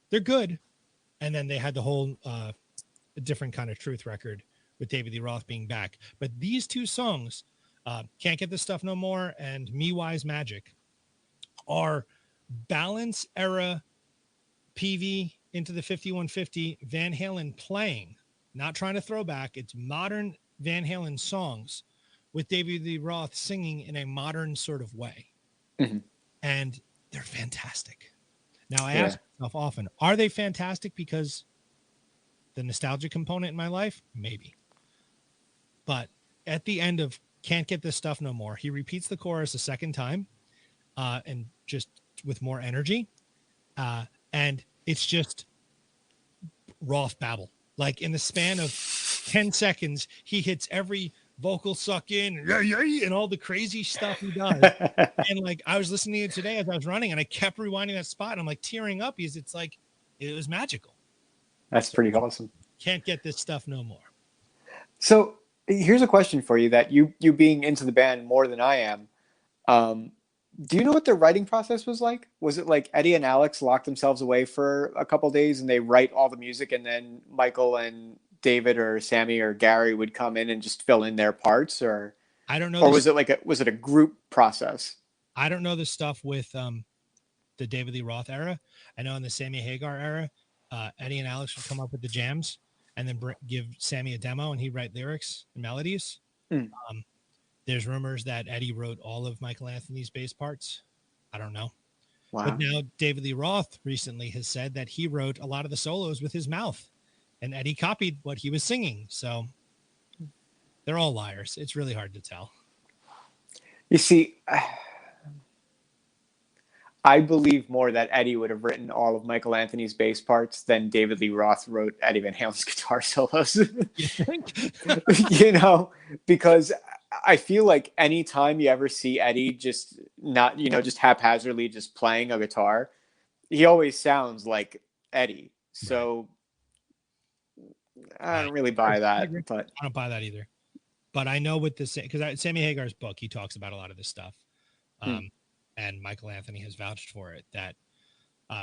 They're good. And then they had the whole a different kind of Truth record with David Lee Roth being back. But these 2 songs, Can't Get This Stuff No More and Me Wise Magic, are balance era PV into the 5150 Van Halen playing, not trying to throw back. It's modern Van Halen songs with David Lee Roth singing in a modern sort of way. Mm-hmm. And they're fantastic. Now I ask myself often, are they fantastic because the nostalgia component in my life? Maybe. But at the end of Can't Get This Stuff No More, he repeats the chorus a second time, and just with more energy. And it's just Roth babble. Like in the span of 10 seconds, he hits every vocal suck in and all the crazy stuff he does. And like, I was listening to it today as I was running, and I kept rewinding that spot, and I'm like tearing up because it's like, it was magical. That's pretty awesome. Can't Get This Stuff No More. So here's a question for you, that you being into the band more than I am. Do you know what the writing process was like? Was it like Eddie and Alex locked themselves away for a couple days and they write all the music, and then Michael and David or Sammy or Gary would come in and just fill in their parts? Or I don't know. Or was it a group process? I don't know the stuff with the David Lee Roth era. I know in the Sammy Hagar era, Eddie and Alex would come up with the jams and then give Sammy a demo, and he'd write lyrics and melodies. There's rumors that Eddie wrote all of Michael Anthony's bass parts. I don't know. Wow. But now David Lee Roth recently has said that he wrote a lot of the solos with his mouth, and Eddie copied what he was singing. So they're all liars. It's really hard to tell. You see, I believe more that Eddie would have written all of Michael Anthony's bass parts than David Lee Roth wrote Eddie Van Halen's guitar solos. You think? Because I feel like anytime you ever see Eddie just not, just haphazardly just playing a guitar, he always sounds like Eddie. So I don't really buy that. But I don't buy that either. But I know with this, because Sammy Hagar's book, he talks about a lot of this stuff. And Michael Anthony has vouched for it, that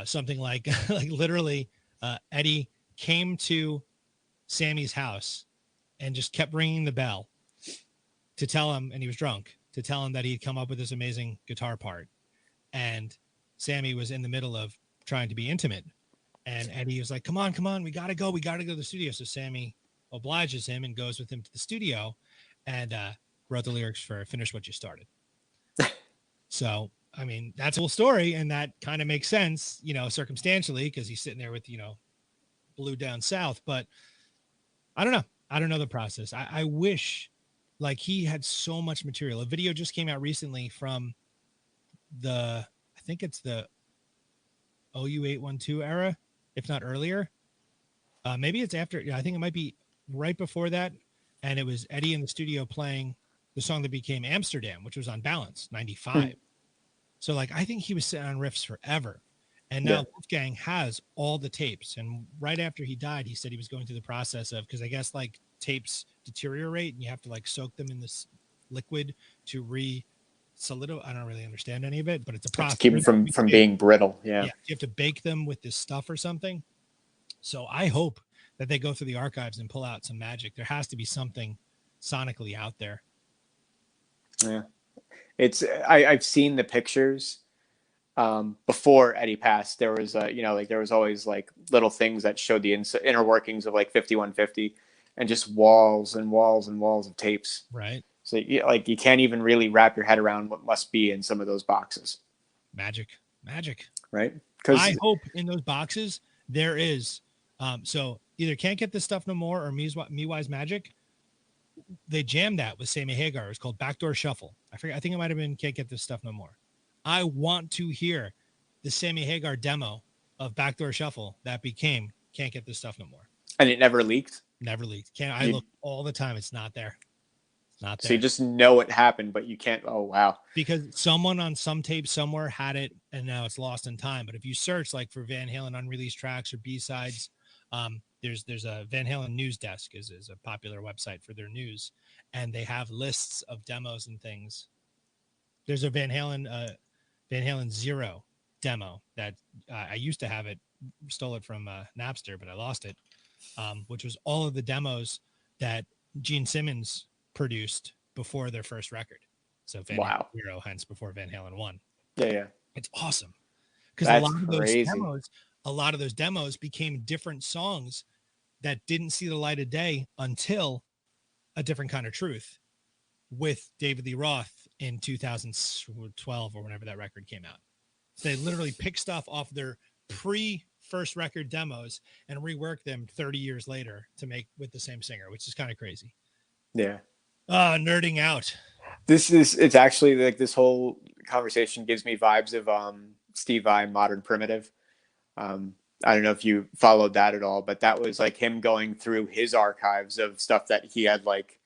something like literally Eddie came to Sammy's house and just kept ringing the bell to tell him, and he was drunk, to tell him that he'd come up with this amazing guitar part. And Sammy was in the middle of trying to be intimate. And Eddie was like, come on, we got to go to the studio. So Sammy obliges him and goes with him to the studio and wrote the lyrics for Finish What You Started. So, I mean, that's a whole story, and that kind of makes sense, circumstantially, because he's sitting there with, Blue Down South. But I don't know. I don't know the process. I wish, like, he had so much material. A video just came out recently from I think it's the OU812 era, if not earlier. Maybe it's after. I think it might be right before that. And it was Eddie in the studio playing the song that became Amsterdam, which was on Balance, 95. So, like, I think he was sitting on riffs forever. And now Wolfgang has all the tapes. And right after he died, he said he was going through the process of, because I guess, like, tapes deteriorate and you have to, like, soak them in this liquid to solidify. I don't really understand any of it, but it's a process. To keep them from being brittle. Yeah. You have to bake them with this stuff or something. So I hope that they go through the archives and pull out some magic. There has to be something sonically out there. Yeah. I've seen the pictures. Before Eddie passed, there was there was always like little things that showed the inner workings of like 5150, and just walls and walls and walls of tapes. Right. So you can't even really wrap your head around what must be in some of those boxes. Magic. Right. Because I hope in those boxes there is. So either Can't Get This Stuff No More or Me Wise Magic. They jammed that with Sammy Hagar. It's called Backdoor Shuffle. I think it might have been Can't Get This Stuff No More. I want to hear the Sammy Hagar demo of Backdoor Shuffle that became Can't Get This Stuff No More. And it never leaked? Never leaked. I look all the time. It's not there. Not there. So you just know it happened, but you can't. Oh, wow. Because someone on some tape somewhere had it, and now it's lost in time. But if you search like for Van Halen unreleased tracks or B-sides, there's a Van Halen news desk is a popular website for their news, and they have lists of demos and things. There's a Van Halen Zero demo that I used to have it, stole it from Napster, but I lost it, which was all of the demos that Gene Simmons produced before their first record. So Van Halen Zero, hence before Van Halen 1. Yeah. It's awesome. Because a lot of those demos became different songs that didn't see the light of day until A Different Kind of Truth with David Lee Roth in 2012 or whenever that record came out. So they literally pick stuff off their pre-first record demos and rework them 30 years later to make with the same singer, which is kind of crazy. Yeah. Nerding out. It's actually like this whole conversation gives me vibes of Steve Vai, Modern Primitive. I don't know if you followed that at all, but that was like him going through his archives of stuff that he had like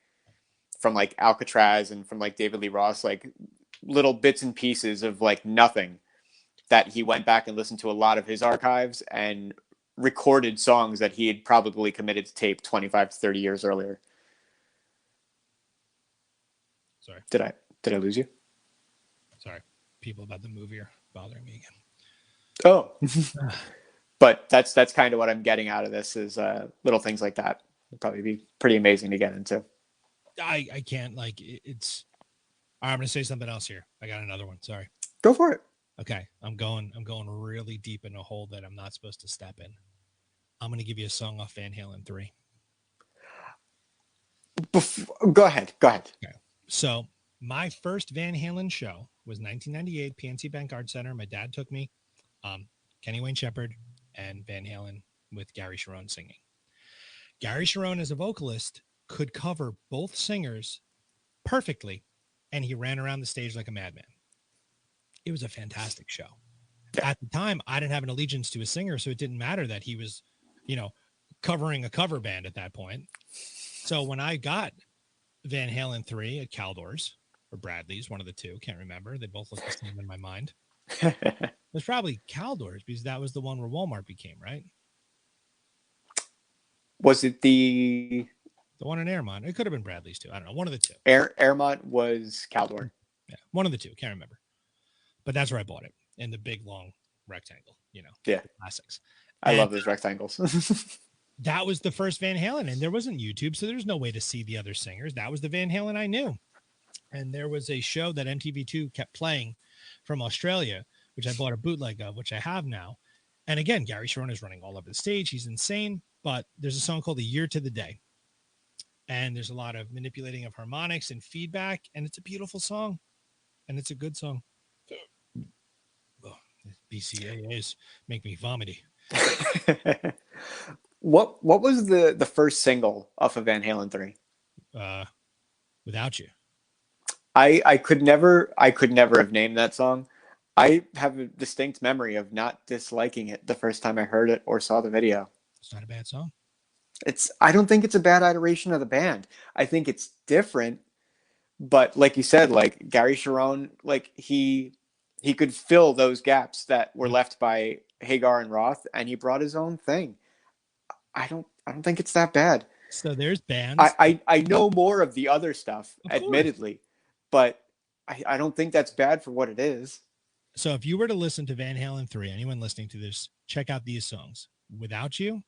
from like Alcatraz and from like David Lee Roth, like little bits and pieces of like nothing, that he went back and listened to a lot of his archives and recorded songs that he had probably committed to tape 25 to 30 years earlier. Sorry. Did I lose you? Sorry. People about the movie are bothering me again. Oh, but that's kind of what I'm getting out of this is little things like that. It'd probably be pretty amazing to get into. I can't it's. I'm going to say something else here. I got another one. Sorry. Go for it. Okay. I'm going really deep in a hole that I'm not supposed to step in. I'm going to give you a song off Van Halen 3. Go ahead. Okay. So my first Van Halen show was 1998 PNC Bank Arts Center. My dad took me, Kenny Wayne Shepherd and Van Halen with Gary Sharon singing. Gary Sharon as a vocalist could cover both singers perfectly, and he ran around the stage like a madman. It was a fantastic show. Yeah. At the time, I didn't have an allegiance to a singer, so it didn't matter that he was, covering a cover band at that point. So when I got Van Halen 3 at Caldor's or Bradley's, one of the two, can't remember. They both look the same in my mind. It was probably Caldor's because that was the one where Walmart became, right? Was it the one in Airmont? It could have been Bradley's too. I don't know. One of the two. Airmont was Caldor. Yeah, one of the two. Can't remember. But that's where I bought it in the big long rectangle. Yeah, classics. I love those rectangles. That was the first Van Halen, and there wasn't YouTube, so there's no way to see the other singers. That was the Van Halen I knew. And there was a show that MTV2 kept playing from Australia, which I bought a bootleg of, which I have now. And again, Gary Sharon is running all over the stage. He's insane, but there's a song called A Year to the Day. And there's a lot of manipulating of harmonics and feedback, and it's a beautiful song, and it's a good song. Oh, BCAAs make me vomity. What was the first single off of Van Halen 3? Without You. I could never have named that song. I have a distinct memory of not disliking it the first time I heard it or saw the video. It's not a bad song. I don't think it's a bad iteration of the band. I think it's different, but like you said, like Gary Sharon, like he could fill those gaps that were left by Hagar and Roth, and he brought his own thing. I don't think it's that bad. So there's bands. I know more of the other stuff, admittedly, but I don't think that's bad for what it is. So if you were to listen to Van Halen 3, anyone listening to this, check out these songs: Without You,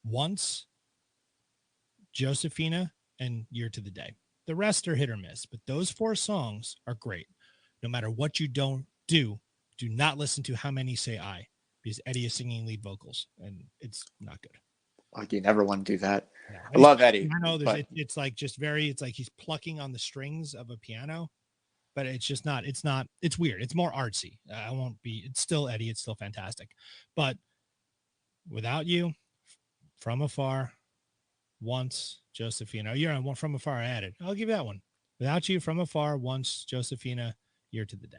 Once, Josephina, and Year to the Day. The rest are hit or miss, but those 4 songs are great. No matter what you do not listen to How Many Say I, because Eddie is singing lead vocals, and it's not good. Like, you never want to do that. No. I love Eddie. Piano, it's like just it's like he's plucking on the strings of a piano, but it's just not. It's weird. It's more artsy. It's still Eddie. It's still fantastic, but Without You, From Afar, Once, Josephina. You're on From Afar. I added. I'll give you that one. Without You, From Afar, Once, Josephina, Year to the Day.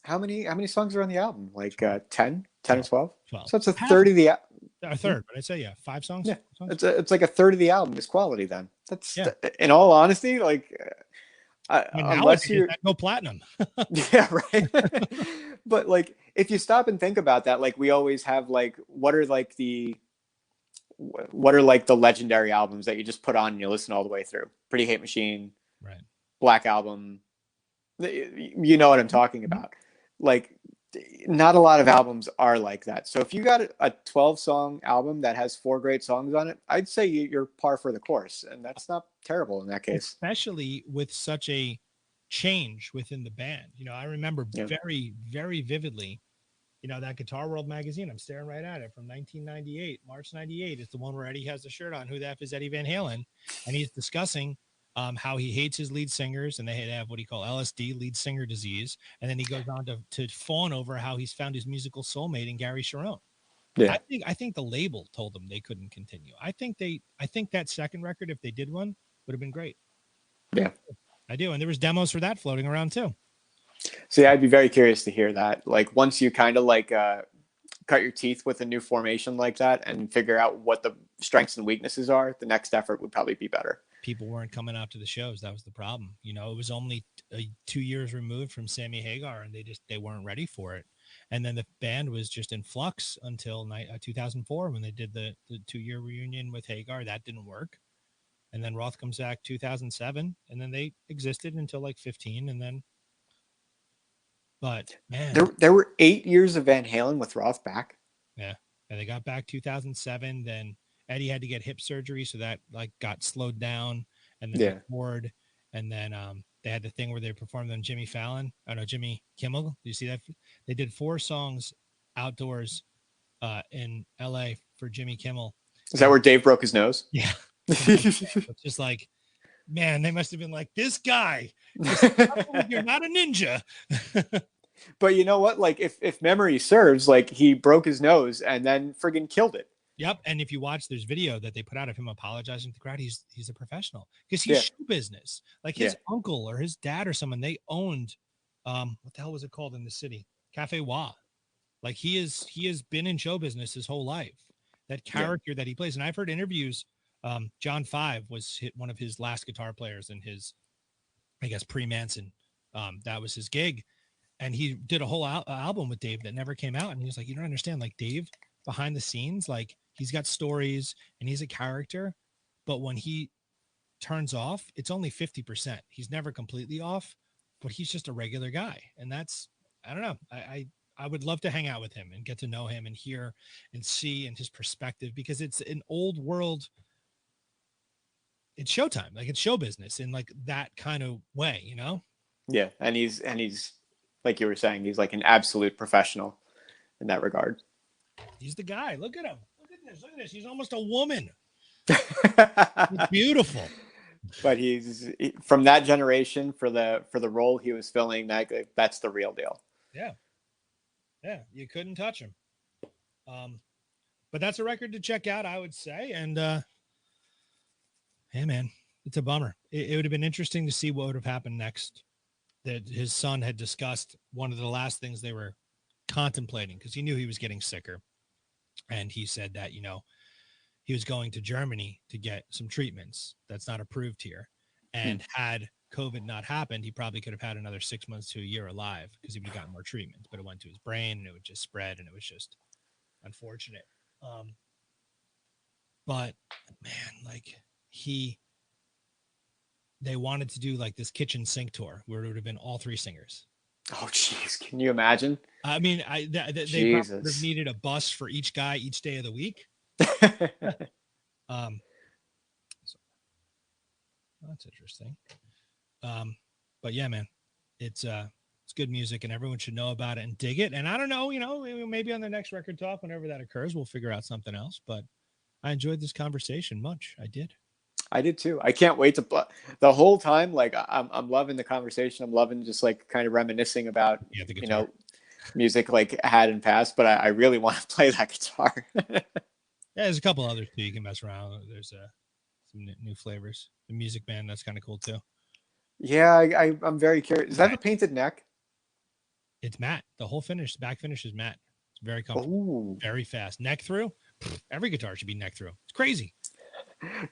How many songs are on the album? Like 10 or 12? 12. So it's a third of the a third, but I'd say 5 songs. Yeah, 5 songs? it's like a third of the album is quality. Then that's in all honesty, like unless you go platinum. Yeah, right. But like, if you stop and think about that, like, we always have like, what are like the legendary albums that you just put on and you listen all the way through? Pretty Hate Machine, right? Black Album. You know what I'm talking about. Like, not a lot of albums are like that. So if you got a 12-song album that has 4 great songs on it, I'd say you're par for the course, and that's not terrible in that case. Especially with such a change within the band. You know, I remember very, very vividly, you know, that Guitar World magazine, I'm staring right at it, from 1998, March 98, is the one where Eddie has the shirt on, Who the F is Eddie Van Halen? And he's discussing how he hates his lead singers, and they have what he call LSD, lead singer disease. And then he goes on to fawn over how he's found his musical soulmate in Gary Sharon. Yeah. I think the label told them they couldn't continue. I think that second record, if they did one, would have been great. Yeah, I do. And there was demos for that floating around too. See, I'd be very curious to hear that. Like, once you kind of like cut your teeth with a new formation like that and figure out what the strengths and weaknesses are, the next effort would probably be better. People weren't coming out to the shows. That was the problem. You know, it was only 2 years removed from Sammy Hagar, and they weren't ready for it. And then the band was just in flux until 2004 when they did the 2-year reunion with Hagar. That didn't work. And then Roth comes back 2007, and then they existed until like 15, and then. But man, there were 8 years of Van Halen with Roth back. Yeah, and they got back 2007. Then Eddie had to get hip surgery, so that like got slowed down, and then board, and then they had the thing where they performed on Jimmy Kimmel. Do you see that? They did 4 songs outdoors in LA for Jimmy Kimmel. Is that where Dave broke his nose? Yeah. It's just like, man, they must have been like, this guy, you're not a ninja. But you know what? Like, if memory serves, like, he broke his nose and then friggin' killed it. Yep. And if you watch, there's video that they put out of him apologizing to the crowd. He's a professional because he's show business. Like his uncle or his dad or someone, they owned, what the hell was it called in the city? Cafe Wah. Like he has been in show business his whole life. That character that he plays. And I've heard interviews. John 5 was one of his last guitar players in his, I guess, pre-Manson. That was his gig. And he did a whole album with Dave that never came out. And he was like, you don't understand, like Dave behind the scenes, like he's got stories and he's a character, but when he turns off, it's only 50%. He's never completely off, but he's just a regular guy. And that's, I don't know. I would love to hang out with him and get to know him and hear and see and his perspective, because it's an old world. It's showtime. Like it's show business in like that kind of way, you know? Yeah. And he's like you were saying, he's like an absolute professional in that regard. He's the guy. Look at him. Look at this. He's almost a woman. It's beautiful. But he's from that generation for the role he was filling. That's the real deal. Yeah. Yeah. You couldn't touch him. But that's a record to check out, I would say. And, hey man, it's a bummer. It would have been interesting to see what would have happened next. That his son had discussed one of the last things they were contemplating, because he knew he was getting sicker. And he said that, you know, he was going to Germany to get some treatments that's not approved here. And had COVID not happened, he probably could have had another 6 months to a year alive, because he would have gotten more treatments, but it went to his brain and it would just spread, and it was just unfortunate. But man, like they wanted to do like this kitchen sink tour where it would have been all 3 singers. Oh, geez. Can you imagine? I mean, they probably would have needed a bus for each guy each day of the week. So that's interesting. But yeah, man, it's good music and everyone should know about it and dig it. And I don't know, maybe on the next record talk, whenever that occurs, we'll figure out something else. But I enjoyed this conversation much. I did. I did too. I can't wait to the whole time. Like I'm loving the conversation. I'm loving just like kind of reminiscing about, the music like had in past, but I really want to play that guitar. Yeah, there's a couple others too you can mess around with. There's some new flavors. The Music Man, that's kind of cool too. Yeah, I'm very curious. Is that a painted neck? It's matte. The whole back finish is matte. It's very comfortable. Ooh. Very fast. Neck through. Every guitar should be neck through. It's crazy.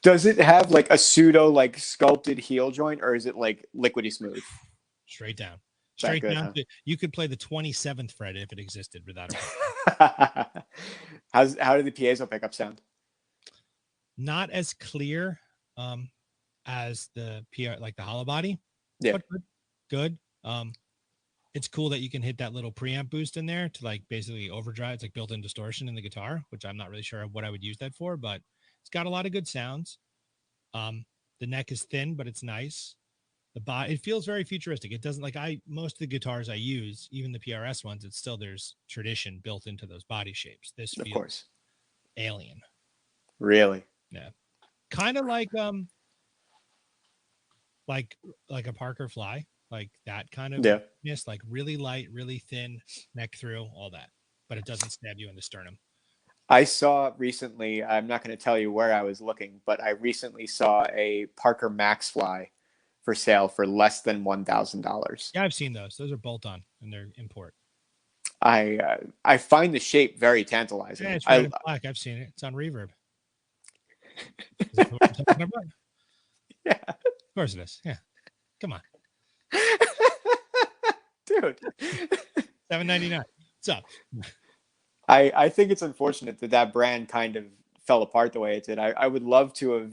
Does it have like a pseudo like sculpted heel joint, or is it like liquidy smooth? Straight down. Straight down. Huh? You could play the 27th fret if it existed without a How do the piezo pickups sound? Not as clear as the like the hollow body. Yeah. But good. It's cool that you can hit that little preamp boost in there to like basically overdrive. It's like built-in distortion in the guitar, which I'm not really sure what I would use that for, but it's got a lot of good sounds. The neck is thin, but it's nice. The body, it feels very futuristic. It doesn't most of the guitars I use, even the PRS ones, it's still there's tradition built into those body shapes. This feels, of course, alien. Really? Yeah. Kind of like a Parker Fly, like that kind of like really light, really thin, neck through, all that, but it doesn't stab you in the sternum. I saw recently, I'm not going to tell you where I was looking, but I recently saw a Parker Max Fly for sale for less than $1,000. Yeah, I've seen those. Those are bolt-on and they're import. I find the shape very tantalizing. Yeah, it's red and black. I've seen it. It's on Reverb. Is that what I'm talking about? Yeah. Of course it is. Yeah. Come on. Dude. $7.99. What's up? I think it's unfortunate that brand kind of fell apart the way it did. I would love to have,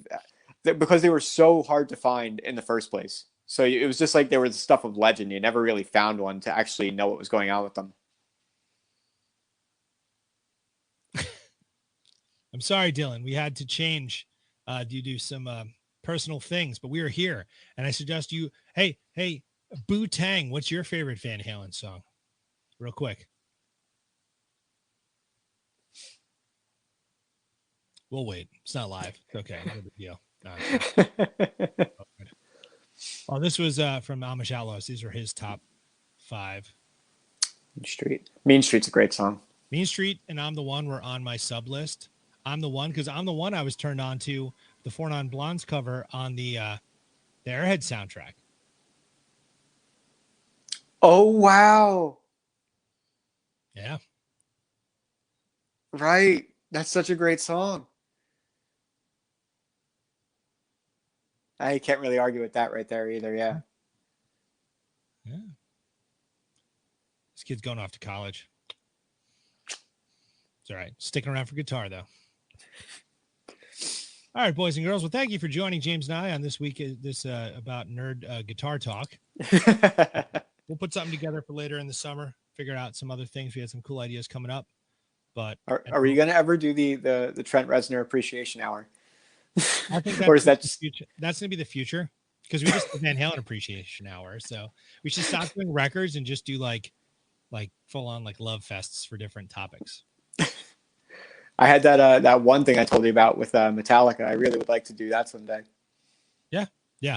because they were so hard to find in the first place. So it was just like they were the stuff of legend. You never really found one to actually know what was going on with them. I'm sorry, Dylan. We had to change due to some personal things, but we are here. And I suggest you, hey, Boo Tang, what's your favorite Van Halen song? Real quick. We'll wait. It's not live. It's okay. No big deal. Oh, this was from Amish Outlaws. These are his top 5. Mean Street's a great song. Mean Street and I'm the One were on my sub list. I'm the One because I'm the One I was turned on to the 4 Non Blondes cover on the Airhead soundtrack. Oh, wow. Yeah. Right. That's such a great song. I can't really argue with that right there either. Yeah. Yeah. This kid's going off to college. It's all right. Sticking around for guitar, though. All right, boys and girls. Well, thank you for joining James and I on this week. This about nerd guitar talk. We'll put something together for later in the summer. Figure out some other things. We had some cool ideas coming up. But are we going to ever do the Trent Reznor Appreciation Hour? I think or is that just that's going to be the future, because we just did Van Halen Appreciation Hour. So we should stop doing records and just do like full on like love fests for different topics. I had that one thing I told you about with Metallica. I really would like to do that someday. Yeah,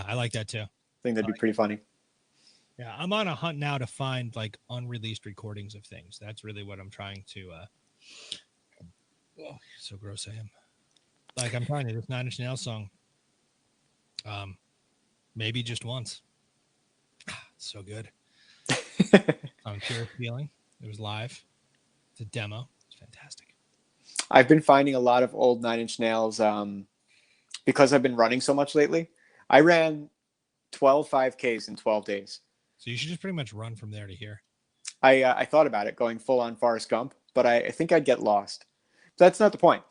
I like that too. I think that'd be pretty funny. Yeah, I'm on a hunt now to find like unreleased recordings of things. That's really what I'm trying to. Oh, so gross I am. Like I'm trying to this 9 Inch Nails song. Maybe just once. It's so good. On Pure Feeling. It was live. It's a demo. It's fantastic. I've been finding a lot of old 9 Inch Nails because I've been running so much lately. I ran 12 5Ks in 12 days. So you should just pretty much run from there to here. I thought about it going full on Forrest Gump, but I think I'd get lost. That's not the point.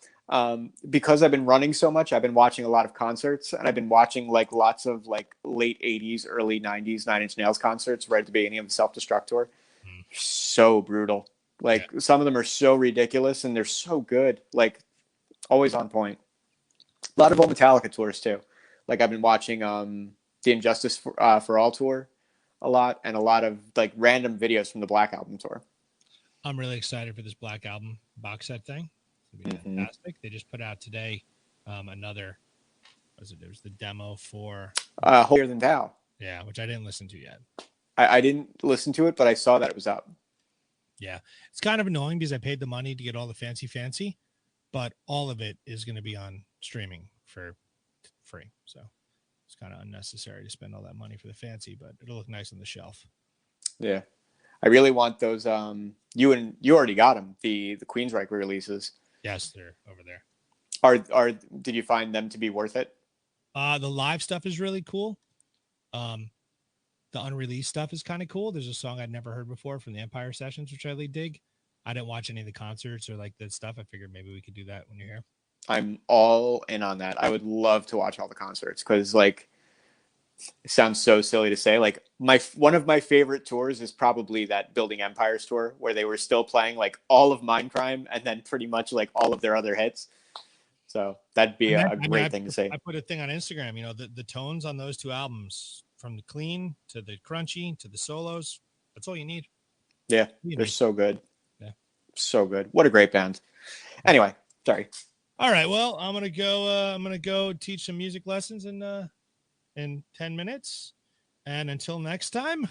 Because I've been running so much, I've been watching a lot of concerts, and I've been watching like lots of like late 80s, early 90s 9 Inch Nails concerts right at the beginning of the Self-Destruct tour. So brutal. Like some of them are so ridiculous and they're so good. Like always on point. A lot of old Metallica tours too. Like I've been watching the Injustice for All tour a lot, and a lot of like random videos from the Black Album tour. I'm really excited for this Black Album box set thing. It's gonna be fantastic. They just put out today another. It was the demo for Holier Than Thou. Yeah, which I didn't listen to yet. I didn't listen to it, but I saw that it was up. Yeah, it's kind of annoying because I paid the money to get all the fancy, but all of it is going to be on streaming for free. So it's kind of unnecessary to spend all that money for the fancy, but it'll look nice on the shelf. Yeah, I really want those. You already got them. The Queensryche releases. Yes, they're over there. Did you find them to be worth it? The live stuff is really cool. The unreleased stuff is kind of cool. There's a song I'd never heard before from the Empire Sessions, which I really dig. I didn't watch any of the concerts or like that stuff. I figured maybe we could do that when you're here. I'm all in on that. I would love to watch all the concerts because, like, it sounds so silly to say. Like, one of my favorite tours is probably that Building Empires tour where they were still playing like all of Mindcrime and then pretty much like all of their other hits. So that'd be a great thing to say. I put a thing on Instagram. You know, the tones on those two albums, from the clean to the crunchy to the solos, that's all you need. Yeah, they're so good. Yeah, so good. What a great band. Anyway, sorry. All right, well, I'm gonna go teach some music lessons in 10 minutes, and until next time.